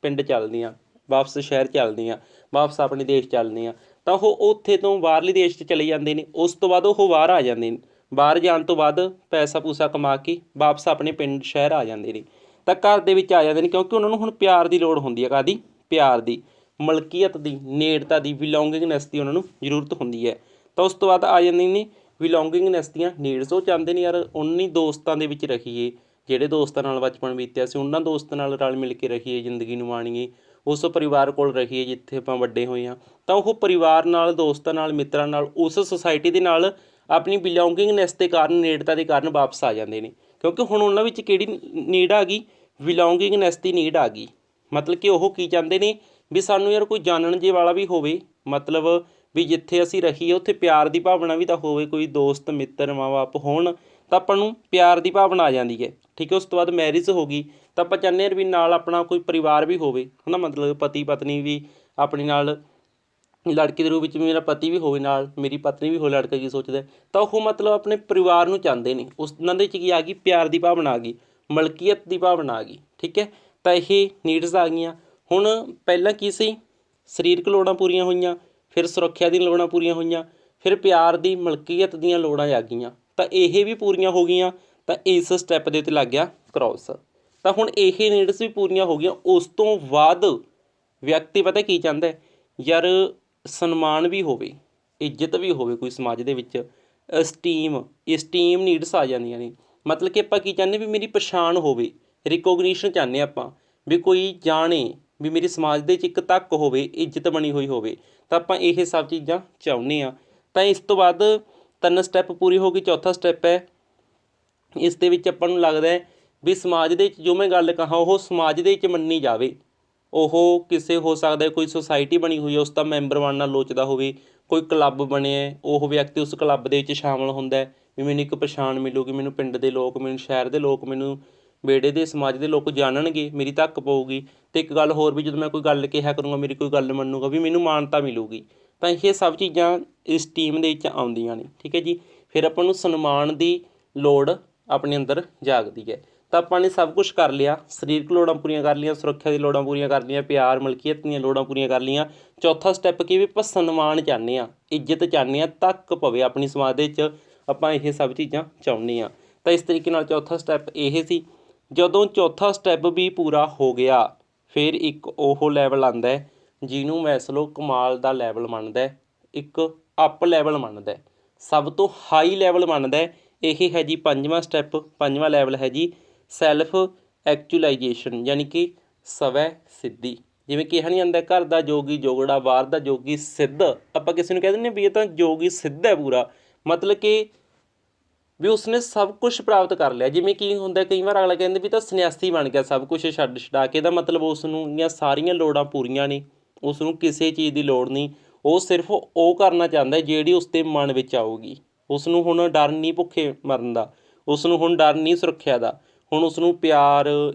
ਪਿੰਡ ਚੱਲਦੀਆਂ, ਵਾਪਸ ਸ਼ਹਿਰ ਚੱਲਦੀਆਂ, ਵਾਪਸ ਆਪਣੇ ਦੇਸ਼ ਚੱਲਦੀਆਂ। ਤਾਂ ਉਹ ਉੱਥੇ ਤੋਂ ਬਾਹਰਲੇ ਦੇਸ਼ 'ਚ ਚਲੇ ਜਾਂਦੇ ਨੇ। ਉਸ ਤੋਂ ਬਾਅਦ ਉਹ ਬਾਹਰ ਆ ਜਾਂਦੇ ਨੇ, ਬਾਹਰ ਜਾਣ ਤੋਂ ਬਾਅਦ ਪੈਸਾ ਪੂਸਾ ਕਮਾ ਕੇ ਵਾਪਸ ਆਪਣੇ ਪਿੰਡ ਸ਼ਹਿਰ ਆ ਜਾਂਦੇ ਨੇ। ਤਾਂ ਘਰ ਦੇ ਵਿੱਚ ਆ ਜਾਂਦੇ ਨੇ, ਕਿਉਂਕਿ ਉਹਨਾਂ ਨੂੰ ਹੁਣ ਪਿਆਰ ਦੀ ਲੋੜ ਹੁੰਦੀ ਹੈ। ਕਾਹਦੀ, ਪਿਆਰ ਦੀ, ਮਲਕੀਅਤ ਦੀ, ਨੇੜਤਾ ਦੀ, ਬਿਲੋਂਗਿੰਗਨੈਸ ਦੀ ਉਹਨਾਂ ਨੂੰ ਜ਼ਰੂਰਤ ਹੁੰਦੀ ਹੈ। ਤਾਂ ਉਸ ਤੋਂ ਬਾਅਦ ਆ ਜਾਂਦੇ ਨੇ ਬਿਲੋਂਗਿੰਗਨੈਸ ਦੀਆਂ ਨੀਡਸ। ਉਹ ਚਾਹੁੰਦੇ ਨੇ ਯਾਰ ਉਨੀ ਦੋਸਤਾਂ ਦੇ ਵਿੱਚ ਰਹੀਏ, ਜਿਹੜੇ ਦੋਸਤਾਂ ਨਾਲ ਬਚਪਨ ਬੀਤਿਆ ਸੀ, ਉਹਨਾਂ ਦੋਸਤਾਂ ਨਾਲ ਰਲ ਮਿਲ ਕੇ ਰਹੀਏ, ਜ਼ਿੰਦਗੀ ਨੂੰ ਮਾਣੀਏ, ਉਸ ਪਰਿਵਾਰ ਕੋਲ ਰਹੀਏ ਜਿੱਥੇ ਆਪਾਂ ਵੱਡੇ ਹੋਏ ਹਾਂ। ਤਾਂ ਉਹ ਪਰਿਵਾਰ ਨਾਲ, ਦੋਸਤਾਂ ਨਾਲ, ਮਿੱਤਰਾਂ ਨਾਲ, ਉਸ ਸੁਸਾਇਟੀ ਦੇ ਨਾਲ ਆਪਣੀ ਬਿਲੋਂਗਿੰਗਨੈਸ ਦੇ ਕਾਰਨ, ਨੇੜਤਾ ਦੇ ਕਾਰਨ ਵਾਪਸ ਆ ਜਾਂਦੇ ਨੇ। ਕਿਉਂਕਿ ਹੁਣ ਉਹਨਾਂ ਵਿੱਚ ਕਿਹੜੀ ਨੀਡ ਆ ਗਈ, ਬਿਲੋਂਗਿੰਗਨੈਸ ਦੀ ਨੀਡ ਆ ਗਈ। ਮਤਲਬ ਕਿ ਉਹ ਕੀ ਚਾਹੁੰਦੇ ਨੇ ਵੀ ਸਾਨੂੰ ਯਾਰ ਕੋਈ ਜਾਣਨ ਜੇ ਵਾਲਾ ਵੀ ਹੋਵੇ, ਮਤਲਬ ਵੀ ਜਿੱਥੇ ਅਸੀਂ ਰਹੀਏ ਉੱਥੇ ਪਿਆਰ ਦੀ ਭਾਵਨਾ ਵੀ ਤਾਂ ਹੋਵੇ, ਕੋਈ ਦੋਸਤ ਮਿੱਤਰ ਮਾਂ ਬਾਪ ਹੋਣ, ਤਾਂ ਆਪਾਂ ਨੂੰ ਪਿਆਰ ਦੀ ਭਾਵਨਾ ਆ ਜਾਂਦੀ ਹੈ, ਠੀਕ ਹੈ। ਉਸ ਤੋਂ ਬਾਅਦ ਮੈਰਿਜ ਹੋ ਗਈ, ਤਾਂ ਆਪਾਂ ਚਾਹੁੰਦੇ ਹਾਂ ਵੀ ਨਾਲ ਆਪਣਾ ਕੋਈ ਪਰਿਵਾਰ ਵੀ ਹੋਵੇ, ਹੈ ਨਾ, ਮਤਲਬ ਪਤੀ ਪਤਨੀ ਵੀ ਆਪਣੇ ਨਾਲ, ਲੜਕੀ ਦੇ ਰੂਪ ਵਿੱਚ ਮੇਰਾ ਪਤੀ ਵੀ ਹੋਵੇ, ਨਾਲ ਮੇਰੀ ਪਤਨੀ ਵੀ ਹੋਵੇ। ਲੜਕਾ ਕੀ ਸੋਚਦਾ, ਤਾਂ ਉਹ ਮਤਲਬ ਆਪਣੇ ਪਰਿਵਾਰ ਨੂੰ ਚਾਹੁੰਦੇ ਨੇ। ਉਹਨਾਂ ਦੇ ਵਿੱਚ ਕੀ ਆ ਗਈ, ਪਿਆਰ ਦੀ ਭਾਵਨਾ ਆ ਗਈ, ਮਲਕੀਅਤ ਦੀ ਭਾਵਨਾ ਆ ਗਈ, ਠੀਕ ਹੈ। ਤਾਂ ਇਹ ਨੀਡਸ ਆ ਗਈਆਂ। ਹੁਣ ਪਹਿਲਾਂ ਕੀ ਸੀ, ਸਰੀਰਕ ਲੋੜਾਂ ਪੂਰੀਆਂ ਹੋਈਆਂ, ਫਿਰ ਸੁਰੱਖਿਆ ਦੀਆਂ ਲੋੜਾਂ ਪੂਰੀਆਂ ਹੋਈਆਂ, ਫਿਰ ਪਿਆਰ ਦੀ, ਮਲਕੀਅਤ ਦੀਆਂ ਲੋੜਾਂ ਆ ਗਈਆਂ। ਤਾਂ ਇਹ ਵੀ ਪੂਰੀਆਂ ਹੋ ਗਈਆਂ। ਤਾਂ ਇਸ ਸਟੈਪ ਦੇ ਉੱਤੇ ਲੱਗ ਗਿਆ ਕ੍ਰੋਸ। ਤਾਂ ਹੁਣ ਇਹ ਨੀਡਸ ਵੀ ਪੂਰੀਆਂ ਹੋ ਗਈਆਂ। ਉਸ ਤੋਂ ਬਾਅਦ ਵਿਅਕਤੀ ਪਤਾ ਕੀ ਚਾਹੁੰਦਾ, ਯਾਰ ਸਨਮਾਨ ਵੀ ਹੋਵੇ, ਇੱਜ਼ਤ ਵੀ ਹੋਵੇ ਕੋਈ ਸਮਾਜ ਦੇ ਵਿੱਚ, ਇਸਟੀਮ ਨੀਡਸ ਆ ਜਾਂਦੀਆਂ ਨੇ। ਮਤਲਬ ਕਿ ਆਪਾਂ ਕੀ ਚਾਹੁੰਦੇ ਵੀ ਮੇਰੀ ਪਛਾਣ ਹੋਵੇ, ਰਿਕੋਗਨੀਸ਼ਨ ਚਾਹੁੰਦੇ ਆਪਾਂ ਵੀ ਕੋਈ ਜਾਣੇ ਵੀ ਮੇਰੇ ਸਮਾਜ ਦੇ ਵਿੱਚ ਇੱਕ ਧੱਕ ਹੋਵੇ, ਇੱਜ਼ਤ ਬਣੀ ਹੋਈ ਹੋਵੇ, ਤਾਂ ਆਪਾਂ ਇਹ ਸਭ ਚੀਜ਼ਾਂ ਚਾਹੁੰਦੇ ਹਾਂ। ਤਾਂ ਇਸ ਤੋਂ ਬਾਅਦ 3 ਸਟੈਪ ਪੂਰੇ ਹੋ ਗਏ। ਚੌਥਾ ਸਟੈਪ ਹੈ, ਇਸ ਦੇ ਵਿੱਚ ਆਪਾਂ ਨੂੰ ਲੱਗਦਾ ਹੈ ਵੀ ਸਮਾਜ ਦੇ ਵਿੱਚ ਜੋ ਮੈਂ ਗੱਲ ਕਹਾਂ ਉਹ ਸਮਾਜ ਦੇ ਵਿੱਚ ਮੰਨੀ ਜਾਵੇ। ਉਹ ਕਿਸੇ ਹੋ ਸਕਦਾ ਕੋਈ ਸੁਸਾਇਟੀ ਬਣੀ ਹੋਈ ਹੈ ਉਸ ਦਾ ਮੈਂਬਰ ਬਣਨਾ ਲੋਚਦਾ ਹੋਵੇ, ਕੋਈ ਕਲੱਬ ਬਣਿਆ ਉਹ ਵਿਅਕਤੀ ਉਸ ਕਲੱਬ ਦੇ ਵਿੱਚ ਸ਼ਾਮਲ ਹੁੰਦਾ ਵੀ ਮੈਨੂੰ ਇੱਕ ਪਛਾਣ ਮਿਲੂਗੀ, ਮੈਨੂੰ ਪਿੰਡ ਦੇ ਲੋਕ, ਮੈਨੂੰ ਸ਼ਹਿਰ ਦੇ ਲੋਕ, ਮੈਨੂੰ ਵਿਹੜੇ ਦੇ ਸਮਾਜ ਦੇ ਲੋਕ ਜਾਣਨਗੇ, ਮੇਰੀ ਧੱਕ ਪਊਗੀ। ਅਤੇ ਇੱਕ ਗੱਲ ਹੋਰ ਵੀ ਜਦੋਂ ਮੈਂ ਕੋਈ ਗੱਲ ਕਿਹਾ ਕਰੂੰਗਾ, ਮੇਰੀ ਕੋਈ ਗੱਲ ਮੰਨੂਗਾ ਵੀ ਮੈਨੂੰ ਮਾਨਤਾ ਮਿਲੂਗੀ। ਤਾਂ ਇਹ ਸਭ ਚੀਜ਼ਾਂ ਇਸ ਟੀਮ ਦੇ ਵਿੱਚ ਆਉਂਦੀਆਂ ਨੇ। ਠੀਕ ਹੈ ਜੀ। ਫਿਰ ਆਪਾਂ ਨੂੰ ਸਨਮਾਨ ਦੀ ਲੋੜ ਆਪਣੇ ਅੰਦਰ ਜਾਗਦੀ ਹੈ। ਤਾਂ ਆਪਾਂ ਨੇ ਸਭ ਕੁਛ ਕਰ ਲਿਆ, ਸਰੀਰਕ ਲੋੜਾਂ ਪੂਰੀਆਂ ਕਰ ਲਈਆਂ, ਸੁਰੱਖਿਆ ਦੀ ਲੋੜਾਂ ਪੂਰੀਆਂ ਕਰ ਲਈਆਂ, ਪਿਆਰ ਮਲਕੀਅਤ ਦੀਆਂ ਲੋੜਾਂ ਪੂਰੀਆਂ ਕਰ ਲਈਆਂ। ਚੌਥਾ ਸਟੈਪ ਕੀ ਵੀ ਆਪਾਂ ਸਨਮਾਨ ਚਾਹੁੰਦੇ ਹਾਂ, ਇੱਜ਼ਤ ਚਾਹੁੰਦੇ ਹਾਂ, ਧੱਕ ਪਵੇ ਆਪਣੀ ਸਮਾਜ ਦੇ ਵਿੱਚ, ਆਪਾਂ ਇਹ ਸਭ ਚੀਜ਼ਾਂ ਚਾਹੁੰਦੇ ਹਾਂ। ਤਾਂ ਇਸ ਤਰੀਕੇ ਨਾਲ ਚੌਥਾ ਸਟੈਪ ਇਹ ਸੀ। ਜਦੋਂ ਚੌਥਾ ਸਟੈਪ ਵੀ ਪੂਰਾ ਹੋ ਗਿਆ ਫਿਰ ਇੱਕ ਉਹ ਲੈਵਲ ਆਉਂਦਾ ਜਿਹਨੂੰ ਮੈਸਲੋ ਕਮਾਲ ਦਾ ਲੈਵਲ ਮੰਨਦਾ, ਇੱਕ ਅਪ ਲੈਵਲ ਮੰਨਦਾ, ਸਭ ਤੋਂ ਹਾਈ ਲੈਵਲ ਮੰਨਦਾ। ਇਹ ਹੈ ਜੀ 5ਵਾਂ ਸਟੈਪ, 5ਵਾਂ ਲੈਵਲ ਹੈ ਜੀ ਸੈਲਫ ਐਕਚੁਲਾਈਜੇਸ਼ਨ, ਯਾਨੀ ਕਿ ਸਵੈ ਸਿੱਧੀ। ਜਿਵੇਂ ਕਿਹਾ ਨਹੀਂ ਜਾਂਦਾ ਘਰ ਦਾ ਜੋਗੀ ਜੋਗੜਾ, ਬਾਹਰ ਦਾ ਜੋਗੀ ਸਿੱਧ। ਆਪਾਂ ਕਿਸੇ ਨੂੰ ਕਹਿ ਦਿੰਦੇ ਵੀ ਇਹ ਤਾਂ ਜੋਗੀ ਸਿੱਧ ਹੈ ਪੂਰਾ, ਮਤਲਬ ਕਿ ਵੀ ਉਸਨੇ ਸਭ ਕੁਛ ਪ੍ਰਾਪਤ ਕਰ ਲਿਆ। ਜਿਵੇਂ ਕੀ ਹੁੰਦਾ ਕਈ ਵਾਰ ਅਗਲਾ ਕਹਿੰਦੇ ਵੀ ਤਾਂ ਸੰਨਿਆਸੀ ਬਣ ਗਿਆ ਸਭ ਕੁਛ ਛੱਡ ਛਡਾ ਕੇ, ਇਹਦਾ ਮਤਲਬ ਉਸ ਨੂੰ ਦੀਆਂ ਸਾਰੀਆਂ ਲੋੜਾਂ ਪੂਰੀਆਂ ਨੇ, ਉਸ ਨੂੰ ਕਿਸੇ ਚੀਜ਼ ਦੀ ਲੋੜ ਨਹੀਂ, ਉਹ ਸਿਰਫ ਉਹ ਕਰਨਾ ਚਾਹੁੰਦਾ ਜਿਹੜੀ ਉਸ ਦੇ ਮਨ ਵਿੱਚ ਆਊਗੀ। ਉਸ ਨੂੰ ਹੁਣ ਡਰ ਨਹੀਂ ਭੁੱਖੇ ਮਰਨ ਦਾ, ਉਸ ਨੂੰ ਹੁਣ ਡਰ ਨਹੀਂ ਸੁਰੱਖਿਆ ਦਾ, ਹੁਣ ਉਸ ਨੂੰ ਪਿਆਰ,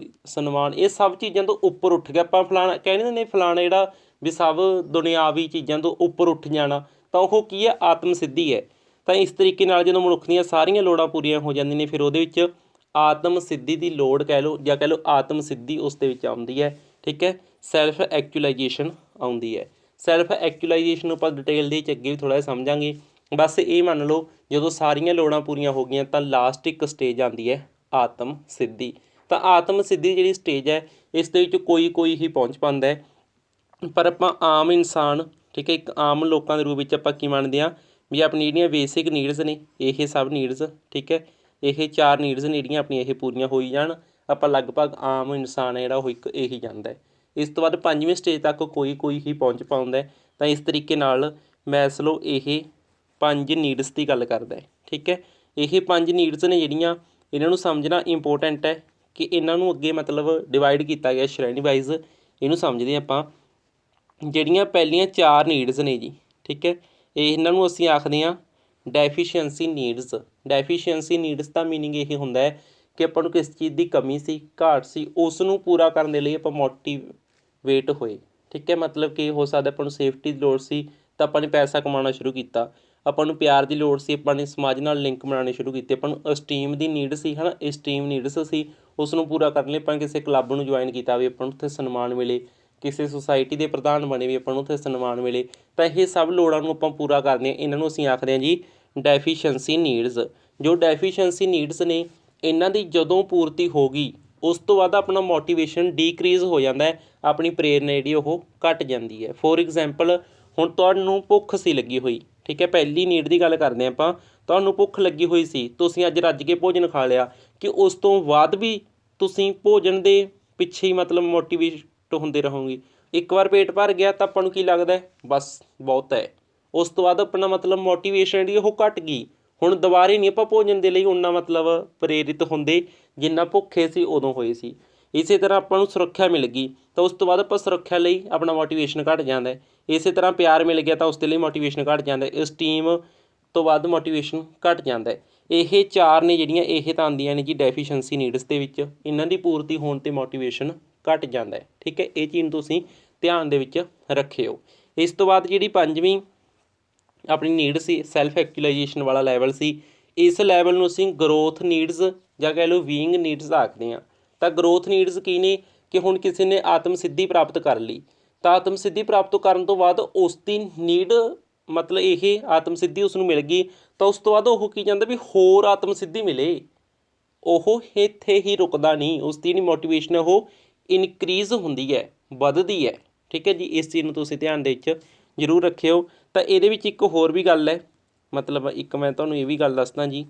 ਸਨਮਾਨ, ਇਹ ਸਭ ਚੀਜ਼ਾਂ ਤੋਂ ਉੱਪਰ ਉੱਠ ਗਿਆ। ਆਪਾਂ ਫਲਾਣਾ ਕਹਿੰਦੇ ਨੇ ਫਲਾਣਾ ਜਿਹੜਾ ਵੀ ਸਭ ਦੁਨਿਆਵੀ ਚੀਜ਼ਾਂ ਤੋਂ ਉੱਪਰ ਉੱਠ ਜਾਣਾ, ਤਾਂ ਉਹ ਕੀ ਹੈ, ਆਤਮ ਸਿੱਧੀ ਹੈ। ਤਾਂ ਇਸ ਤਰੀਕੇ ਨਾਲ ਜਦੋਂ ਮਨੁੱਖ ਦੀਆਂ ਸਾਰੀਆਂ ਲੋੜਾਂ ਪੂਰੀਆਂ ਹੋ ਜਾਂਦੀਆਂ ਨੇ ਫਿਰ ਉਹਦੇ ਵਿੱਚ ਆਤਮ ਸਿੱਧੀ ਦੀ ਲੋੜ ਕਹਿ ਲਓ ਜਾਂ ਕਹਿ ਲਓ ਆਤਮ ਸਿੱਧੀ ਉਸ ਦੇ ਵਿੱਚ ਆਉਂਦੀ ਹੈ। ਠੀਕ ਹੈ। ਸੈਲਫ ਐਕਚੁਲਾਈਜੇਸ਼ਨ ਆਉਂਦੀ ਹੈ। ਸੈਲਫ ਐਕਚੁਲਾਈਜੇਸ਼ਨ ਨੂੰ ਆਪਾਂ ਡਿਟੇਲ ਦੇ ਵਿੱਚ ਅੱਗੇ ਵੀ ਥੋੜ੍ਹਾ ਜਿਹਾ ਸਮਝਾਂਗੇ। ਬਸ ਇਹ ਮੰਨ ਲਓ ਜਦੋਂ ਸਾਰੀਆਂ ਲੋੜਾਂ ਪੂਰੀਆਂ ਹੋ ਗਈਆਂ ਤਾਂ ਲਾਸਟ ਇੱਕ ਸਟੇਜ ਆਉਂਦੀ ਹੈ ਆਤਮ ਸਿੱਧੀ। ਤਾਂ ਆਤਮ ਸਿੱਧੀ ਜਿਹੜੀ ਸਟੇਜ ਹੈ ਇਸ ਦੇ ਵਿੱਚ ਕੋਈ ਹੀ ਪਹੁੰਚ ਪਾਉਂਦਾ ਹੈ, ਪਰ ਆਪਾਂ ਆਮ ਇਨਸਾਨ, ਠੀਕ ਹੈ, ਇੱਕ ਆਮ ਲੋਕਾਂ ਦੇ ਰੂਪ ਵਿੱਚ ਆਪਾਂ ਕੀ ਮੰਨਦੇ ਹਾਂ ਵੀ ਆਪਣੀ ਜਿਹੜੀਆਂ ਬੇਸਿਕ ਨੀਡਸ ਨੇ ਇਹ ਸਭ ਨੀਡਸ, ਠੀਕ ਹੈ, ਇਹ 4 ਨੀਡਸ ਨੇ ਜਿਹੜੀਆਂ ਆਪਣੀਆਂ ਇਹ ਪੂਰੀਆਂ ਹੋਈ ਜਾਣ, ਆਪਾਂ ਲਗਭਗ ਆਮ ਇਨਸਾਨ ਹੈ ਜਿਹੜਾ ਉਹ ਇੱਕ ਇਹੀ ਜਾਂਦਾ ਹੈ। ਇਸ ਤੋਂ ਬਾਅਦ 5ਵੀਂ ਸਟੇਜ ਤੱਕ ਕੋਈ ਹੀ ਪਹੁੰਚ ਪਾਉਂਦਾ। ਤਾਂ ਇਸ ਤਰੀਕੇ ਨਾਲ ਮੈਸਲੋ ਇਹ 5 ਨੀਡਸ ਦੀ ਗੱਲ ਕਰਦਾ ਹੈ। ਠੀਕ ਹੈ। ਇਹ 5 ਨੀਡਸ ਨੇ ਜਿਹੜੀਆਂ, ਇਹਨਾਂ ਨੂੰ ਸਮਝਣਾ ਇੰਪੋਰਟੈਂਟ ਹੈ ਕਿ ਇਹਨਾਂ ਨੂੰ ਅੱਗੇ ਮਤਲਬ ਡਿਵਾਈਡ ਕੀਤਾ ਗਿਆ ਸ਼੍ਰੇਣੀ ਵਾਈਜ਼। ਇਹਨੂੰ ਸਮਝਦੇ ਆਪਾਂ। ਜਿਹੜੀਆਂ ਪਹਿਲੀਆਂ 4 ਨੀਡਸ ਨੇ ਜੀ, ਠੀਕ ਹੈ, ਇਹਨਾਂ ਨੂੰ ਅਸੀਂ ਆਖਦੇ ਹਾਂ ਡੈਫੀਸ਼ੀਐਂਸੀ ਨੀਡਸ। ਡੈਫੀਸ਼ੀਐਂਸੀ ਨੀਡਸ ਦਾ ਮੀਨਿੰਗ ਇਹ ਹੁੰਦਾ ਹੈ ਕਿ ਆਪਾਂ ਨੂੰ ਕਿਸ ਚੀਜ਼ ਦੀ ਕਮੀ ਸੀ, ਘਾਟ ਸੀ, ਉਸ ਨੂੰ ਪੂਰਾ ਕਰਨ ਦੇ ਲਈ ਆਪਾਂ ਮੋਟੀਵੇਟ ਹੋਏ। ਠੀਕ ਹੈ। ਮਤਲਬ ਕਿ ਹੋ ਸਕਦਾ ਆਪਾਂ ਨੂੰ ਸੇਫਟੀ ਦੀ ਲੋੜ ਸੀ ਤਾਂ ਆਪਾਂ ਨੇ ਪੈਸਾ ਕਮਾਉਣਾ ਸ਼ੁਰੂ ਕੀਤਾ, ਆਪਾਂ ਨੂੰ ਪਿਆਰ ਦੀ ਲੋੜ ਸੀ ਆਪਾਂ ਨੇ ਸਮਾਜ ਨਾਲ ਲਿੰਕ ਬਣਾਉਣੇ ਸ਼ੁਰੂ ਕੀਤੇ, ਆਪਾਂ ਨੂੰ ਅਸਟੀਮ ਦੀ ਨੀਡ ਸੀ, ਹੈ ਨਾ, ਅਸਟੀਮ ਨੀਡਸ ਸੀ, ਉਸ ਨੂੰ ਪੂਰਾ ਕਰਨ ਲਈ ਆਪਾਂ ਕਿਸੇ ਕਲੱਬ ਨੂੰ ਜੁਆਇਨ ਕੀਤਾ ਵੀ ਆਪਾਂ ਨੂੰ ਉੱਥੇ ਸਨਮਾਨ ਮਿਲੇ, ਕਿਸੇ ਸੁਸਾਇਟੀ ਦੇ ਪ੍ਰਧਾਨ ਬਣੇ ਵੀ ਆਪਾਂ ਨੂੰ ਉੱਥੇ ਸਨਮਾਨ ਮਿਲੇ। ਤਾਂ ਇਹ ਸਭ ਲੋੜਾਂ ਨੂੰ ਆਪਾਂ ਪੂਰਾ ਕਰਦੇ ਹਾਂ, ਇਹਨਾਂ ਨੂੰ ਅਸੀਂ ਆਖਦੇ ਹਾਂ ਜੀ ਡੈਫੀਸ਼ੀਐਂਸੀ ਨੀਡਸ। ਜੋ ਡੈਫੀਸ਼ੀਐਂਸੀ ਨੀਡਸ ਨੇ ਇਹਨਾਂ ਦੀ ਜਦੋਂ ਪੂਰਤੀ ਹੋ ਗਈ ਉਸ ਤੋਂ ਬਾਅਦ ਆਪਣਾ ਮੋਟੀਵੇਸ਼ਨ ਡੀਕਰੀਜ਼ ਹੋ ਜਾਂਦਾ ਹੈ, ਆਪਣੀ ਪ੍ਰੇਰਨਾ ਜਿਹੜੀ ਉਹ ਘੱਟ ਜਾਂਦੀ ਹੈ। ਫੋਰ ਐਗਜ਼ਾਮਪਲ ਹੁਣ ਤੁਹਾਨੂੰ ਭੁੱਖ ਸੀ ਲੱਗੀ ਹੋਈ, ਠੀਕ ਹੈ, ਪਹਿਲੀ ਨੀਡ ਦੀ ਗੱਲ ਕਰਦੇ ਹਾਂ ਆਪਾਂ, ਤੁਹਾਨੂੰ ਭੁੱਖ ਲੱਗੀ ਹੋਈ ਸੀ, ਤੁਸੀਂ ਅੱਜ ਰੱਜ ਕੇ ਭੋਜਨ ਖਾ ਲਿਆ, ਕਿ ਉਸ ਤੋਂ ਬਾਅਦ ਵੀ ਤੁਸੀਂ ਭੋਜਨ ਦੇ ਪਿੱਛੇ ਹੀ ਮਤਲਬ ਮੋਟੀਵੇਟ ਹੁੰਦੇ ਰਹੋਗੇ। ਇੱਕ ਵਾਰ ਪੇਟ ਭਰ ਗਿਆ ਤਾਂ ਆਪਾਂ ਨੂੰ ਕੀ ਲੱਗਦਾ ਬਸ ਬਹੁਤ ਹੈ, ਉਸ ਤੋਂ ਬਾਅਦ ਆਪਣਾ ਮਤਲਬ ਮੋਟੀਵੇਸ਼ਨ ਜਿਹੜੀ ਉਹ ਘੱਟ ਗਈ। ਹੁਣ ਦੁਬਾਰੇ ਨਹੀਂ ਆਪਾਂ ਭੋਜਨ ਦੇ ਲਈ ਉਨਾ ਮਤਲਬ ਪ੍ਰੇਰਿਤ ਹੁੰਦੇ ਜਿੰਨਾ ਭੁੱਖੇ ਸੀ ਉਦੋਂ ਹੋਏ ਸੀ। ਇਸੇ ਤਰ੍ਹਾਂ ਆਪਾਂ ਨੂੰ ਸੁਰੱਖਿਆ ਮਿਲ ਗਈ ਤਾਂ ਉਸ ਤੋਂ ਬਾਅਦ ਆਪਾਂ ਸੁਰੱਖਿਆ ਲਈ ਆਪਣਾ ਮੋਟੀਵੇਸ਼ਨ ਘੱਟ ਜਾਂਦਾ। ਇਸੇ ਤਰ੍ਹਾਂ ਪਿਆਰ ਮਿਲ ਗਿਆ ਤਾਂ ਉਸ ਦੇ ਲਈ ਮੋਟੀਵੇਸ਼ਨ ਘੱਟ ਜਾਂਦਾ, ਅਸਟੀਮ ਤੋਂ ਬਾਅਦ ਮੋਟੀਵੇਸ਼ਨ ਘੱਟ ਜਾਂਦਾ। ਇਹ 4 ਨੇ ਜਿਹੜੀਆਂ ਇਹ ਤਾਂ ਆਉਂਦੀਆਂ ਨੇ ਜੀ ਡੈਫੀਸ਼ੀਐਂਸੀ ਨੀਡਸ ਦੇ ਵਿੱਚ, ਇਹਨਾਂ ਦੀ ਪੂਰਤੀ ਹੋਣ 'ਤੇ ਮੋਟੀਵੇਸ਼ਨ ਘੱਟ ਜਾਂਦਾ। ਠੀਕ ਹੈ। ਇਹ ਚੀਜ਼ ਨੂੰ ਤੁਸੀਂ ਧਿਆਨ ਦੇ ਵਿੱਚ ਰੱਖਿਓ। ਇਸ ਤੋਂ ਬਾਅਦ ਜਿਹੜੀ 5ਵੀਂ ਆਪਣੀ ਨੀਡ ਸੀ ਸੈਲਫ ਐਕਚੁਲਾਈਜੇਸ਼ਨ ਵਾਲਾ ਲੈਵਲ ਸੀ, ਇਸ ਲੈਵਲ ਨੂੰ ਅਸੀਂ ਗਰੋਥ ਨੀਡਸ ਜਾਂ ਕਹਿ ਲਓ ਵੀਇੰਗ ਨੀਡਸ ਆਖਦੇ ਹਾਂ। ਤਾਂ ਗਰੋਥ ਨੀਡਸ ਕੀ ਨੇ ਕਿ ਹੁਣ ਕਿਸੇ ਨੇ ਆਤਮ ਸਿੱਧੀ ਪ੍ਰਾਪਤ ਕਰ ਲਈ, ਤਾਂ ਆਤਮ ਸਿੱਧੀ ਪ੍ਰਾਪਤ ਕਰਨ ਤੋਂ ਬਾਅਦ ਉਸ ਦੀ ਨੀਡ ਮਤਲਬ ਇਹ ਆਤਮ ਸਿੱਧੀ ਉਸ ਨੂੰ ਮਿਲ ਗਈ ਤਾਂ ਉਸ ਤੋਂ ਬਾਅਦ ਉਹ ਕੀ ਚਾਹੁੰਦਾ ਵੀ ਹੋਰ ਆਤਮ ਸਿੱਧੀ ਮਿਲੇ। ਉਹ ਇੱਥੇ ਹੀ ਰੁਕਦਾ ਨਹੀਂ, ਉਸ ਦੀ ਜਿਹੜੀ ਮੋਟੀਵੇਸ਼ਨ ਉਹ ਇਨਕਰੀਜ਼ ਹੁੰਦੀ ਹੈ, ਵੱਧਦੀ ਹੈ। ठीक है जी। इस चीज़ ਨੂੰ ਤੁਸੀਂ ਧਿਆਨ ਦੇ ਵਿੱਚ ਜ਼ਰੂਰ ਰੱਖਿਓ। ਤਾਂ ਇਹਦੇ ਵਿੱਚ ਇੱਕ ਹੋਰ ਵੀ ਗੱਲ ਹੈ, ਮਤਲਬ ਇੱਕ ਮੈਂ ਤੁਹਾਨੂੰ ਇਹ ਵੀ ਗੱਲ ਦੱਸਦਾ ਜੀ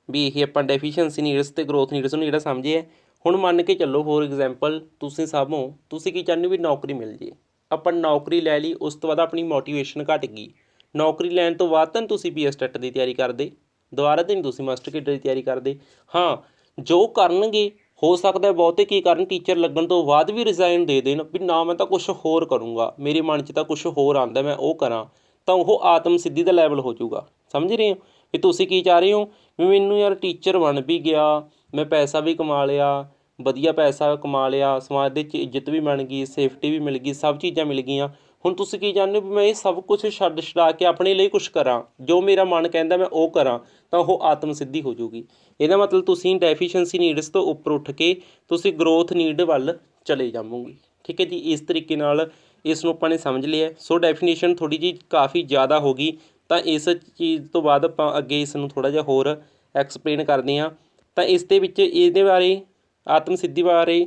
ਵੀ ਇਹ ਆਪਾਂ ਡੈਫੀਸ਼ੀਐਂਸੀ ਨੀਡਸ ਅਤੇ ਗਰੋਥ ਨੀਡਸ ਨੂੰ ਜਿਹੜਾ ਸਮਝੇ। ਹੁਣ ਮੰਨ ਕੇ ਚੱਲੋ ਫੋਰ ਐਗਜ਼ਾਮਪਲ ਤੁਸੀਂ ਸਭ ਹੋ, ਤੁਸੀਂ ਕੀ ਚਾਹੁੰਦੇ ਹੋ ਵੀ ਨੌਕਰੀ ਮਿਲ ਜੇ। ਆਪਾਂ ਨੌਕਰੀ ਲੈ ਲਈ, ਉਸ ਤੋਂ ਬਾਅਦ ਆਪਣੀ ਮੋਟੀਵੇਸ਼ਨ ਘੱਟ ਗਈ। ਨੌਕਰੀ ਲੈਣ ਤੋਂ ਬਾਅਦ ਤਾਂ ਤੁਸੀਂ PSTET ਦੀ ਤਿਆਰੀ ਕਰਦੇ, ਦੁਬਾਰਾ ਤਾਂ ਨਹੀਂ ਤੁਸੀਂ ਮਾਸਟਰ ਕੇਡਰ ਦੀ ਤਿਆਰੀ ਕਰਦੇ। ਹਾਂ, ਜੋ ਕਰਨਗੇ ਹੋ ਸਕਦਾ ਬਹੁਤੇ ਕੀ ਕਰਨ, ਟੀਚਰ ਲੱਗਣ ਤੋਂ ਬਾਅਦ ਵੀ ਰਿਜ਼ਾਈਨ ਦੇ ਦੇਣ ਵੀ ਨਾ ਮੈਂ ਤਾਂ ਕੁਛ ਹੋਰ ਕਰੂੰਗਾ, ਮੇਰੇ ਮਨ 'ਚ ਤਾਂ ਕੁਛ ਹੋਰ ਆਉਂਦਾ ਮੈਂ ਉਹ ਕਰਾਂ। ਤਾਂ ਉਹ ਆਤਮ ਸਿੱਧੀ ਦਾ ਲੈਵਲ ਹੋ ਜਾਊਗਾ। ਸਮਝ ਰਹੇ ਹੋ ਵੀ ਤੁਸੀਂ ਕੀ ਚਾਹ ਰਹੇ ਹੋ ਵੀ ਮੈਨੂੰ ਯਾਰ ਟੀਚਰ ਬਣ ਵੀ ਗਿਆ, ਮੈਂ ਪੈਸਾ ਵੀ ਕਮਾ ਲਿਆ, ਵਧੀਆ ਪੈਸਾ ਕਮਾ ਲਿਆ, ਸਮਾਜ ਦੇ 'ਚ ਇੱਜ਼ਤ ਵੀ ਬਣ ਗਈ, ਸੇਫਟੀ ਵੀ ਮਿਲ ਗਈ, ਸਭ ਚੀਜ਼ਾਂ ਮਿਲ ਗਈਆਂ। ਹੁਣ ਤੁਸੀਂ ਕੀ ਚਾਹੁੰਦੇ ਹੋ ਵੀ ਮੈਂ ਇਹ ਸਭ ਕੁਛ ਛੱਡ ਛਡਾ ਕੇ ਆਪਣੇ ਲਈ ਕੁਛ ਕਰਾਂ, ਜੋ ਮੇਰਾ ਮਨ ਕਹਿੰਦਾ ਮੈਂ ਉਹ ਕਰਾਂ, ਤਾਂ ਉਹ ਆਤਮ ਸਿੱਧੀ ਹੋ ਜਾਊਗੀ। ਇਹਦਾ ਮਤਲਬ ਤੁਸੀਂ ਡੈਫੀਸ਼ੀਐਂਸੀ ਨੀਡਸ ਤੋਂ ਉੱਪਰ ਉੱਠ ਕੇ ਤੁਸੀਂ ਗਰੋਥ ਨੀਡ ਵੱਲ ਚਲੇ ਜਾਵੋਗੇ। ਠੀਕ ਹੈ ਜੀ। ਇਸ ਤਰੀਕੇ ਨਾਲ ਇਸ ਨੂੰ ਆਪਾਂ ਨੇ ਸਮਝ ਲਿਆ। ਸੋ ਡੈਫੀਨੇਸ਼ਨ ਥੋੜ੍ਹੀ ਜਿਹੀ ਕਾਫੀ ਜ਼ਿਆਦਾ ਹੋ ਗਈ, ਤਾਂ ਇਸ ਚੀਜ਼ ਤੋਂ ਬਾਅਦ ਆਪਾਂ ਅੱਗੇ ਇਸ ਨੂੰ ਥੋੜ੍ਹਾ ਜਿਹਾ ਹੋਰ ਐਕਸਪਲੇਨ ਕਰਦੇ ਹਾਂ। ਤਾਂ ਇਸ ਦੇ ਵਿੱਚ ਇਹਦੇ ਬਾਰੇ ਆਤਮ ਸਿੱਧੀ ਬਾਰੇ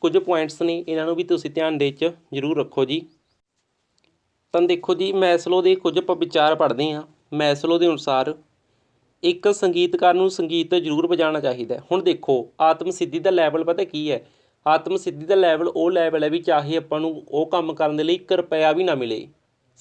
ਕੁਝ ਪੁਆਇੰਟਸ ਨੇ, ਇਹਨਾਂ ਨੂੰ ਵੀ ਤੁਸੀਂ ਧਿਆਨ ਦੇ ਵਿੱਚ ਜ਼ਰੂਰ ਰੱਖੋ ਜੀ। ਤਾਂ ਦੇਖੋ ਜੀ, ਮੈਸਲੋ ਦੇ ਕੁਝ ਆਪਾਂ ਵਿਚਾਰ ਪੜ੍ਹਦੇ ਹਾਂ। ਮੈਸਲੋ ਦੇ ਅਨੁਸਾਰ ਇੱਕ ਸੰਗੀਤਕਾਰ ਨੂੰ ਸੰਗੀਤ ਜ਼ਰੂਰ ਵਜਾਉਣਾ ਚਾਹੀਦਾ। ਹੁਣ ਦੇਖੋ ਆਤਮ ਸਿੱਧੀ ਦਾ ਲੈਵਲ ਪਤਾ ਕੀ ਹੈ, ਆਤਮ ਸਿੱਧੀ ਦਾ ਲੈਵਲ ਉਹ ਲੈਵਲ ਹੈ ਵੀ ਚਾਹੇ ਆਪਾਂ ਨੂੰ ਉਹ ਕੰਮ ਕਰਨ ਦੇ ਲਈ 1 ਰੁਪਇਆ ਵੀ ਨਾ ਮਿਲੇ।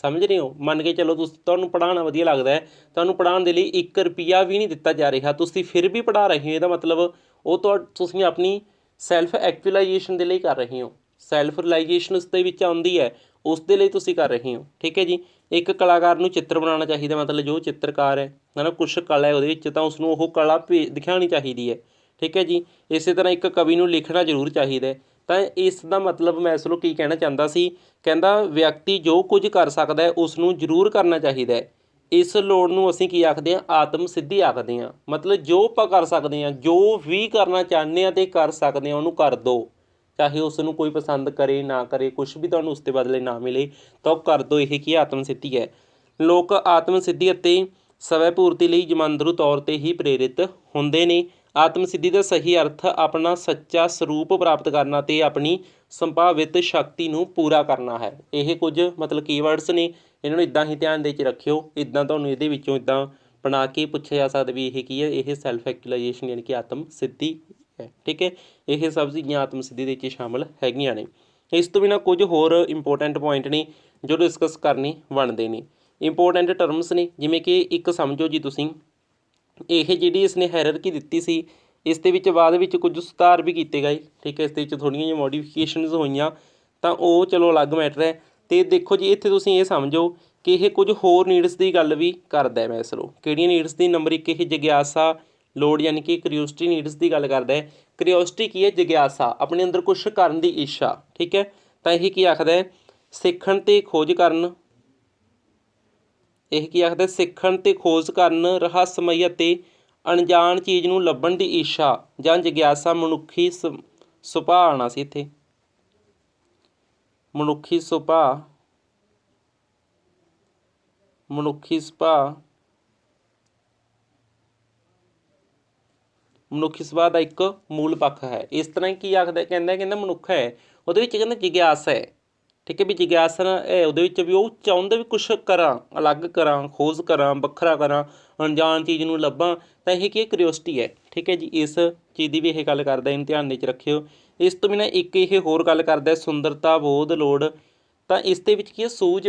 ਸਮਝ ਰਹੇ ਹੋ। ਮੰਨ ਕੇ ਚਲੋ ਤੁਹਾਨੂੰ ਪੜ੍ਹਾਉਣਾ ਵਧੀਆ ਲੱਗਦਾ ਹੈ, ਤੁਹਾਨੂੰ ਪੜ੍ਹਾਉਣ ਦੇ ਲਈ 1 ਰੁਪਈਆ ਵੀ ਨਹੀਂ ਦਿੱਤਾ ਜਾ ਰਿਹਾ, ਤੁਸੀਂ ਫਿਰ ਵੀ ਪੜ੍ਹਾ ਰਹੇ ਹੋ। ਇਹਦਾ ਮਤਲਬ ਉਹ ਤੁਸੀਂ ਆਪਣੀ ਸੈਲਫ ਐਕਚੁਅਲਾਈਜੇਸ਼ਨ ਦੇ ਲਈ ਕਰ ਰਹੇ ਹੋ। ਸੈਲਫ ਰਿਲਾਈਜੇਸ਼ਨ ਉਸ ਦੇ ਵਿੱਚ ਆਉਂਦੀ ਹੈ, ਉਸ ਦੇ ਲਈ ਤੁਸੀਂ ਕਰ ਰਹੇ ਹੋ। ਠੀਕ ਹੈ ਜੀ। ਇੱਕ ਕਲਾਕਾਰ ਨੂੰ ਚਿੱਤਰ ਬਣਾਉਣਾ ਚਾਹੀਦਾ, ਮਤਲਬ ਜੋ ਚਿੱਤਰਕਾਰ ਹੈ ਨਾ ਕੁਛ ਕਲਾ ਹੈ ਉਹਦੇ ਵਿੱਚ, ਤਾਂ ਉਸਨੂੰ ਉਹ ਕਲਾ ਦਿਖਾਉਣੀ ਚਾਹੀਦੀ ਹੈ। ਠੀਕ ਹੈ ਜੀ। ਇਸੇ ਤਰ੍ਹਾਂ ਇੱਕ ਕਵੀ ਨੂੰ ਲਿਖਣਾ ਜ਼ਰੂਰ ਚਾਹੀਦਾ। ਤਾਂ ਇਸ ਦਾ ਮਤਲਬ ਮੈਸਲੋ ਕੀ ਕਹਿਣਾ ਚਾਹੁੰਦਾ ਸੀ, ਕਹਿੰਦਾ ਵਿਅਕਤੀ ਜੋ ਕੁਝ ਕਰ ਸਕਦਾ ਹੈ ਉਸ ਨੂੰ ਜ਼ਰੂਰ ਕਰਨਾ ਚਾਹੀਦਾ ਹੈ। ਇਸ ਲੋੜ ਨੂੰ ਅਸੀਂ ਕੀ ਆਖਦੇ ਹਾਂ, ਆਤਮ ਸਿੱਧੀ ਆਖਦੇ ਹਾਂ। ਮਤਲਬ ਜੋ ਆਪਾਂ ਕਰ ਸਕਦੇ ਹਾਂ, ਜੋ ਵੀ ਕਰਨਾ ਚਾਹੁੰਦੇ ਹਾਂ ਅਤੇ ਕਰ ਸਕਦੇ ਹਾਂ ਉਹਨੂੰ ਕਰ ਦਿਓ, ਚਾਹੇ ਉਸ ਨੂੰ ਕੋਈ ਪਸੰਦ ਕਰੇ ਨਾ ਕਰੇ, ਕੁਛ ਵੀ ਤੁਹਾਨੂੰ ਉਸ ਦੇ ਬਦਲੇ ਨਾ ਮਿਲੇ, ਤਾਂ ਉਹ ਕਰ ਦਿਓ। ਇਹ ਕੀ ਆਤਮ ਸਿੱਧੀ ਹੈ। ਲੋਕ ਆਤਮ ਸਿੱਧੀ ਅਤੇ ਸਵੈ ਪੂਰਤੀ ਲਈ ਜਮਾਂਦਰੂ ਤੌਰ 'ਤੇ ਹੀ ਪ੍ਰੇਰਿਤ ਹੁੰਦੇ ਨੇ। ਆਤਮ ਸਿੱਧੀ ਦਾ ਸਹੀ ਅਰਥ ਆਪਣਾ ਸੱਚਾ ਸਰੂਪ ਪ੍ਰਾਪਤ ਕਰਨਾ ਅਤੇ ਆਪਣੀ ਸੰਭਾਵਿਤ ਸ਼ਕਤੀ ਨੂੰ ਪੂਰਾ ਕਰਨਾ ਹੈ। ਇਹ ਕੁਝ ਮਤਲਬ ਕੀਵਰਡਸ ਨੇ, ਇਹਨਾਂ ਨੂੰ ਇੱਦਾਂ ਹੀ ਧਿਆਨ ਦੇ ਵਿੱਚ ਰੱਖਿਓ। ਇੱਦਾਂ ਤੁਹਾਨੂੰ ਇਹਦੇ ਵਿੱਚੋਂ ਇੱਦਾਂ ਬਣਾ ਕੇ ਪੁੱਛਿਆ ਜਾ ਸਕਦਾ ਵੀ ਇਹ ਕੀ ਹੈ, ਇਹ ਸੈਲਫ ਐਕਚੁਅਲਾਈਜੇਸ਼ਨ ਯਾਨੀ ਕਿ ਆਤਮ ਸਿੱਧੀ ਹੈ। ਠੀਕ ਹੈ। ਇਹ ਸਭ ਚੀਜ਼ਾਂ ਆਤਮ ਸਿੱਧੀ ਦੇ ਵਿੱਚ ਸ਼ਾਮਲ ਹੈਗੀਆਂ ਨੇ। ਇਸ ਤੋਂ ਬਿਨਾਂ ਕੁਝ ਹੋਰ ਇੰਪੋਰਟੈਂਟ ਪੁਆਇੰਟ ਨੇ ਜੋ ਡਿਸਕਸ ਕਰਨੇ ਬਣਦੇ ਨੇ। ਇੰਪੋਰਟੈਂਟ ਟਰਮਸ ਨੇ, ਜਿਵੇਂ ਕਿ ਇੱਕ ਸਮਝੋ ਜੀ ਤੁਸੀਂ, ਇਹ ਜਿਹੜੀ ਇਸਨੇ ਹਾਇਰਾਰਕੀ ਦਿੱਤੀ ਸੀ, ਇਸ ਦੇ ਵਿੱਚ ਬਾਅਦ ਵਿੱਚ ਕੁਝ ਸੁਧਾਰ ਵੀ ਕੀਤੇ ਗਏ। ਠੀਕ ਹੈ। ਇਸ ਦੇ ਵਿੱਚ ਥੋੜ੍ਹੀਆਂ ਜਿਹੀਆਂ ਮੋਡੀਫਿਕੇਸ਼ਨਸ ਹੋਈਆਂ, ਤਾਂ ਉਹ ਚਲੋ ਅਲੱਗ ਮੈਟਰ ਹੈ। ਅਤੇ ਦੇਖੋ ਜੀ ਇੱਥੇ ਤੁਸੀਂ ਇਹ ਸਮਝੋ ਕਿ ਇਹ ਕੁਝ ਹੋਰ ਨੀਡਸ ਦੀ ਗੱਲ ਵੀ ਕਰਦਾ ਮੈਸਲੋ। ਕਿਹੜੀਆਂ ਨੀਡਸ ਦੀ? ਨੰਬਰ 1 ਇਹ ਜਗਿਆਸਾ ਲੋੜ ਯਾਨੀ ਕਿ ਕਰਿਓਸਿਟੀ ਨੀਡਸ ਦੀ ਗੱਲ ਕਰਦਾ ਹੈ। ਕਰਿਓਸਿਟੀ ਕੀ ਹੈ? ਜਗਿਆਸਾ, ਆਪਣੇ ਅੰਦਰ ਕੁਛ ਕਰਨ ਦੀ ਇੱਛਾ। ਠੀਕ ਹੈ। ਤਾਂ ਇਹ ਕੀ ਆਖਦਾ ਹੈ? ਸਿੱਖਣ ਅਤੇ ਖੋਜ ਕਰਨ। ਇਹ ਕੀ ਆਖਦਾ? ਸਿੱਖਣ ਅਤੇ ਖੋਜ ਕਰਨ, ਰਹੱਸਮਈ ਅਤੇ ਅਣਜਾਣ ਚੀਜ਼ ਨੂੰ ਲੱਭਣ ਦੀ ਇੱਛਾ ਜਾਂ ਜਗਿਆਸਾ ਮਨੁੱਖੀ ਸੁਭਾਅ ਆਉਣਾ ਸੀ ਇੱਥੇ, ਮਨੁੱਖੀ ਸੁਭਾਅ ਦਾ ਇੱਕ ਮੂਲ ਪੱਖ ਹੈ। ਇਸ ਤਰ੍ਹਾਂ ਕੀ ਆਖਦਾ? ਕਹਿੰਦਾ ਮਨੁੱਖ ਹੈ, ਉਹਦੇ ਵਿੱਚ ਕਹਿੰਦਾ ਜਿਗਿਆਸਾ ਹੈ। ਠੀਕ ਹੈ ਵੀ ਜਿਗਿਆਸਾ ਹੈ ਉਹਦੇ ਵਿੱਚ ਵੀ ਉਹ ਚਾਹੁੰਦਾ ਵੀ ਕੁਛ ਕਰਾਂ, ਅਲੱਗ ਕਰਾਂ, ਖੋਜ ਕਰਾਂ, ਵੱਖਰਾ ਕਰਾਂ, ਅਣਜਾਣ ਚੀਜ਼ ਨੂੰ ਲੱਭਾਂ। ਤਾਂ ਇਹ ਕੀ ਕਰਿਓਸਿਟੀ ਹੈ। ਠੀਕ ਹੈ ਜੀ। ਇਸ ਚੀਜ਼ ਦੀ ਵੀ ਇਹ ਗੱਲ ਕਰਦਾ, ਇਹਨੂੰ ਧਿਆਨ ਦੇ ਵਿੱਚ ਰੱਖਿਓ। ਇਸ ਤੋਂ ਬਿਨਾਂ ਇੱਕ ਇਹ ਹੋਰ ਗੱਲ ਕਰਦਾ ਸੁੰਦਰਤਾ, ਬੋਧ, ਲੋੜ। ਤਾਂ ਇਸ ਦੇ ਵਿੱਚ ਕੀ ਹੈ? ਸੂਝ।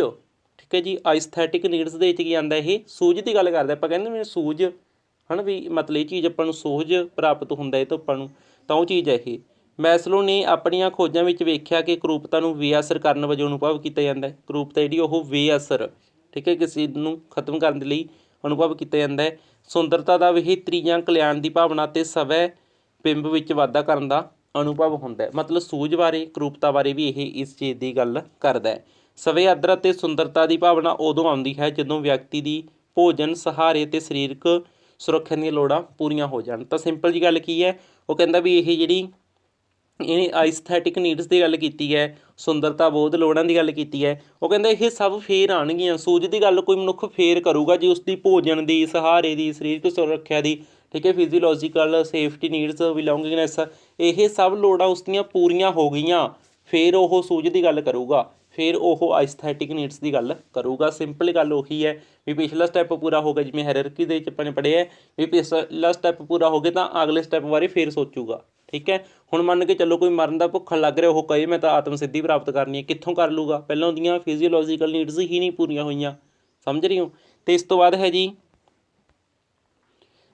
ਠੀਕ ਹੈ ਜੀ। ਆਈਸਥੈਟਿਕ ਨੀਡਸ ਦੇ ਵਿੱਚ ਕੀ ਆਉਂਦਾ? ਇਹ ਸੂਝ ਦੀ ਗੱਲ ਕਰਦਾ। ਆਪਾਂ ਕਹਿੰਦੇ ਮੈਨੂੰ ਸੂਝ ਹੈ ਨਾ ਵੀ ਮਤਲਬ ਇਹ ਚੀਜ਼ ਆਪਾਂ ਨੂੰ ਸੂਝ ਪ੍ਰਾਪਤ ਹੁੰਦਾ ਇਹ ਤੋਂ ਆਪਾਂ ਨੂੰ, ਤਾਂ ਉਹ ਚੀਜ਼ ਹੈ ਇਹ। ਮੈਸਲੋ ਨੇ ਆਪਣੀਆਂ ਖੋਜਾਂ ਵਿੱਚ ਵੇਖਿਆ ਕਿ ਕਰੂਪਤਾ ਨੂੰ ਬੇਅਸਰ ਕਰਨ ਵਜੋਂ ਅਨੁਭਵ ਕੀਤਾ ਜਾਂਦਾ ਹੈ। ਕਰੂਪਤਾ ਜਿਹੜੀ ਉਹ ਬੇਅਸਰ, ਠੀਕ ਹੈ, ਕਿਸੇ ਨੂੰ ਖਤਮ ਕਰਨ ਦੇ ਲਈ ਅਨੁਭਵ ਕੀਤਾ ਜਾਂਦਾ ਹੈ। ਸੁੰਦਰਤਾ ਦਾ ਬਿਹਤਰੀ ਜਾਂ ਕਲਿਆਣ ਦੀ ਭਾਵਨਾ ਅਤੇ ਸਵੈ ਬਿੰਬ ਵਿੱਚ ਵਾਧਾ ਕਰਨ ਦਾ ਅਨੁਭਵ ਹੁੰਦਾ ਹੈ। ਮਤਲਬ ਸੂਝ ਬਾਰੇ, ਕਰੂਪਤਾ ਬਾਰੇ ਵੀ ਇਹ ਇਸ ਚੀਜ਼ ਦੀ ਗੱਲ ਕਰਦਾ ਹੈ। ਸਵੈ ਆਦਰ ਅਤੇ ਸੁੰਦਰਤਾ ਦੀ ਭਾਵਨਾ ਉਦੋਂ ਆਉਂਦੀ ਹੈ ਜਦੋਂ ਵਿਅਕਤੀ ਦੀ ਭੋਜਨ, ਸਹਾਰੇ ਅਤੇ ਸਰੀਰਕ ਸੁਰੱਖਿਆ ਦੀਆਂ ਲੋੜਾਂ ਪੂਰੀਆਂ ਹੋ ਜਾਣ। ਤਾਂ ਸਿੰਪਲ ਜੀ ਗੱਲ ਕੀ ਹੈ? ਉਹ ਕਹਿੰਦਾ ਵੀ ਇਹ ਜਿਹੜੀ ਇਹਨੇ ਆਈਸਥੈਟਿਕ ਨੀਡਸ ਦੀ ਗੱਲ ਕੀਤੀ ਹੈ, ਸੁੰਦਰਤਾ, ਬੋਧ, ਲੋੜਾਂ ਦੀ ਗੱਲ ਕੀਤੀ ਹੈ, ਉਹ ਕਹਿੰਦਾ ਇਹ ਸਭ ਫੇਰ ਆਉਣਗੀਆਂ। ਸੂਝ ਦੀ ਗੱਲ ਕੋਈ ਮਨੁੱਖ ਫੇਰ ਕਰੂਗਾ ਜੀ ਉਸਦੀ ਭੋਜਨ ਦੀ, ਸਹਾਰੇ ਦੀ, ਸਰੀਰਕ ਸੁਰੱਖਿਆ ਦੀ, ਠੀਕ ਹੈ, ਫਿਜ਼ੀਓਲੋਜੀਕਲ ਸੇਫਟੀ ਨੀਡਸ, ਬਿਲੋਂਗਿੰਗਨੈਸ, ਇਹ ਸਭ ਲੋੜਾਂ ਉਸਦੀਆਂ ਪੂਰੀਆਂ ਹੋ ਗਈਆਂ ਫਿਰ ਉਹ ਸੂਝ ਦੀ ਗੱਲ ਕਰੂਗਾ, ਫਿਰ ਉਹ ਐਸਥੈਟਿਕ ਨੀਡਸ ਦੀ ਗੱਲ ਕਰੂਗਾ। ਸਿੰਪਲ ਗੱਲ ਉਹੀ ਹੈ ਵੀ ਪਿਛਲਾ ਸਟੈਪ ਪੂਰਾ ਹੋ ਗਿਆ, ਜਿਵੇਂ ਹਾਇਰਾਰਕੀ ਦੇ ਵਿੱਚ ਆਪਾਂ ਨੇ ਪੜ੍ਹਿਆ ਵੀ ਪਿਛਲਾ ਸਟੈਪ ਪੂਰਾ ਹੋ ਗਿਆ ਤਾਂ ਅਗਲੇ ਸਟੈਪ ਬਾਰੇ ਫਿਰ ਸੋਚੂਗਾ। ਠੀਕ ਹੈ, ਹੁਣ ਮੰਨ ਕੇ ਚੱਲੋ ਕੋਈ ਮਰਨ ਦਾ ਭੁੱਖਣ ਲੱਗ ਰਿਹਾ, ਉਹ ਕਹੇ ਮੈਂ ਤਾਂ ਆਤਮ ਸਿੱਧੀ ਪ੍ਰਾਪਤ ਕਰਨੀ ਹੈ, ਕਿੱਥੋਂ ਕਰ ਲੂਗਾ? ਪਹਿਲਾਂ ਉਹਦੀਆਂ ਫਿਜ਼ੀਓਲੋਜੀਕਲ ਨੀਡਸ ਹੀ ਨਹੀਂ ਪੂਰੀਆਂ ਹੋਈਆਂ, ਸਮਝ ਰਹੇ ਹੋ। ਅਤੇ ਇਸ ਤੋਂ ਬਾਅਦ ਹੈ ਜੀ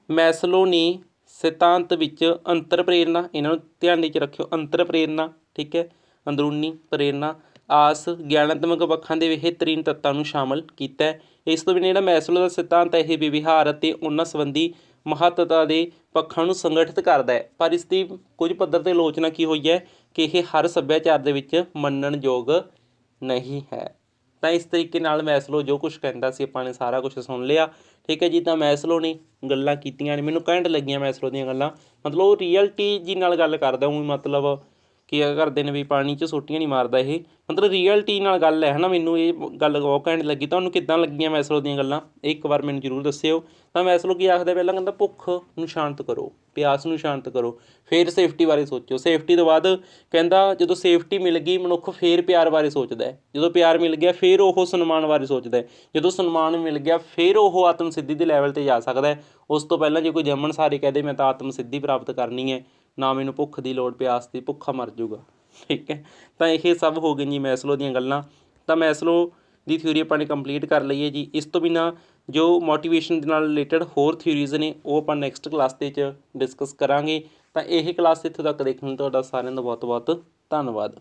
ਮੈਸਲੋ ਨੇ ਸਿਧਾਂਤ ਵਿੱਚ ਅੰਤਰ ਪ੍ਰੇਰਨਾ, ਇਹਨਾਂ ਨੂੰ ਧਿਆਨ ਦੇ ਵਿੱਚ ਰੱਖਿਓ, ਅੰਤਰ ਪ੍ਰੇਰਨਾ, ਠੀਕ ਹੈ, ਅੰਦਰੂਨੀ ਪ੍ਰੇਰਨਾ, ਆਸ, ਗਿਆਨਾਤਮਕ ਪੱਖਾਂ ਦੇ ਬਿਹਤਰੀਨ ਤੱਤਾਂ ਨੂੰ ਸ਼ਾਮਲ ਕੀਤਾ ਹੈ। ਇਸ ਤੋਂ ਬਿਨਾਂ ਜਿਹੜਾ ਮੈਸਲੋ ਦਾ ਸਿਧਾਂਤ ਹੈ ਇਹ ਵਿਵਹਾਰ ਅਤੇ ਉਹਨਾਂ ਸੰਬੰਧੀ ਮਹੱਤਤਾ ਦੇ ਪੱਖਾਂ ਨੂੰ ਸੰਗਠਿਤ ਕਰਦਾ ਹੈ, ਪਰ ਇਸ ਦੀ ਕੁਝ ਪੱਧਰ 'ਤੇ ਆਲੋਚਨਾ ਕੀ ਹੋਈ ਹੈ ਕਿ ਇਹ ਹਰ ਸੱਭਿਆਚਾਰ ਦੇ ਵਿੱਚ ਮੰਨਣਯੋਗ ਨਹੀਂ ਹੈ। ਤਾਂ ਇਸ ਤਰੀਕੇ ਨਾਲ ਮੈਸਲੋ ਜੋ ਕੁਛ ਕਹਿੰਦਾ ਸੀ ਆਪਾਂ ਨੇ ਸਾਰਾ ਕੁਛ ਸੁਣ ਲਿਆ। ਠੀਕ ਹੈ ਜੀ, ਤਾਂ ਮੈਸਲੋ ਨੇ ਗੱਲਾਂ ਕੀਤੀਆਂ ਨੇ, ਮੈਨੂੰ ਘੈਂਟ ਲੱਗੀਆਂ ਮੈਸਲੋ ਦੀਆਂ ਗੱਲਾਂ, ਮਤਲਬ ਉਹ ਰੀਅਲਟੀ ਜੀ ਨਾਲ ਗੱਲ ਕਰਦਾ। ਉਹ ਮਤਲਬ ਕੀ ਕਰਦੇ ਨੇ ਵੀ ਪਾਣੀ 'ਚ ਸੋਟੀਆਂ ਨਹੀਂ ਮਾਰਦਾ, ਇਹ ਮਤਲਬ ਰੀਅਲਟੀ ਨਾਲ ਗੱਲ ਹੈ ਨਾ। ਮੈਨੂੰ ਇਹ ਗੱਲ ਬਹੁਤ ਘੈਂਟ ਲੱਗੀ। ਤੁਹਾਨੂੰ ਕਿੱਦਾਂ ਲੱਗੀਆਂ ਮੈਸਲੋ ਦੀਆਂ ਗੱਲਾਂ, ਇਹ ਇੱਕ ਵਾਰ ਮੈਨੂੰ ਜ਼ਰੂਰ ਦੱਸਿਓ। ਤਾਂ ਮੈਸਲੋ ਕੀ ਆਖਦਾ, ਪਹਿਲਾਂ ਕਹਿੰਦਾ ਭੁੱਖ ਨੂੰ ਸ਼ਾਂਤ ਕਰੋ, ਪਿਆਸ ਨੂੰ ਸ਼ਾਂਤ ਕਰੋ, ਫਿਰ ਸੇਫਟੀ ਬਾਰੇ ਸੋਚੋ। ਸੇਫਟੀ ਤੋਂ ਬਾਅਦ ਕਹਿੰਦਾ ਜਦੋਂ ਸੇਫਟੀ ਮਿਲ ਗਈ ਮਨੁੱਖ ਫਿਰ ਪਿਆਰ ਬਾਰੇ ਸੋਚਦਾ ਹੈ, ਜਦੋਂ ਪਿਆਰ ਮਿਲ ਗਿਆ ਫਿਰ ਉਹ ਸਨਮਾਨ ਬਾਰੇ ਸੋਚਦਾ ਹੈ, ਜਦੋਂ ਸਨਮਾਨ ਮਿਲ ਗਿਆ ਫਿਰ ਉਹ ਆਤਮ ਸਿੱਧੀ ਦੇ ਲੈਵਲ 'ਤੇ ਜਾ ਸਕਦਾ ਹੈ। ਉਸ ਤੋਂ ਪਹਿਲਾਂ ਜੇ ਕੋਈ ਜੰਮਣ ਸਾਰ ਹੀ ਕਹਿ ਦੇ ਮੈਂ ਤਾਂ ਆਤਮ ਸਿੱਧੀ ਪ੍ਰਾਪਤ ਕਰਨੀ ਹੈ, ਨਾ ਮੈਨੂੰ ਭੁੱਖ ਦੀ ਲੋੜ, ਪਿਆਸ ਦੀ, ਭੁੱਖਾ ਮਰ ਜਾਊਗਾ। ਠੀਕ ਹੈ, ਤਾਂ ਇਹ ਸਭ ਹੋ ਗਈਆਂ ਜੀ ਮੈਸਲੋ ਦੀਆਂ ਗੱਲਾਂ। ਤਾਂ ਮੈਸਲੋ ਦੀ ਥਿਊਰੀ ਆਪਾਂ ਨੇ ਕੰਪਲੀਟ ਕਰ ਲਈ ਹੈ ਜੀ। ਇਸ ਤੋਂ ਬਿਨਾਂ ਜੋ ਮੋਟੀਵੇਸ਼ਨ ਦੇ ਨਾਲ ਰਿਲੇਟਡ ਹੋਰ ਥਿਊਰੀਜ਼ ਨੇ ਉਹ ਆਪਾਂ ਨੈਕਸਟ ਕਲਾਸ ਦੇ ਵਿੱਚ ਡਿਸਕਸ ਕਰਾਂਗੇ। ਤਾਂ ਇਹ ਕਲਾਸ ਇੱਥੋਂ ਤੱਕ ਦੇਖਣ ਲਈ ਤੁਹਾਡਾ ਸਾਰਿਆਂ ਦਾ ਬਹੁਤ ਬਹੁਤ ਧੰਨਵਾਦ।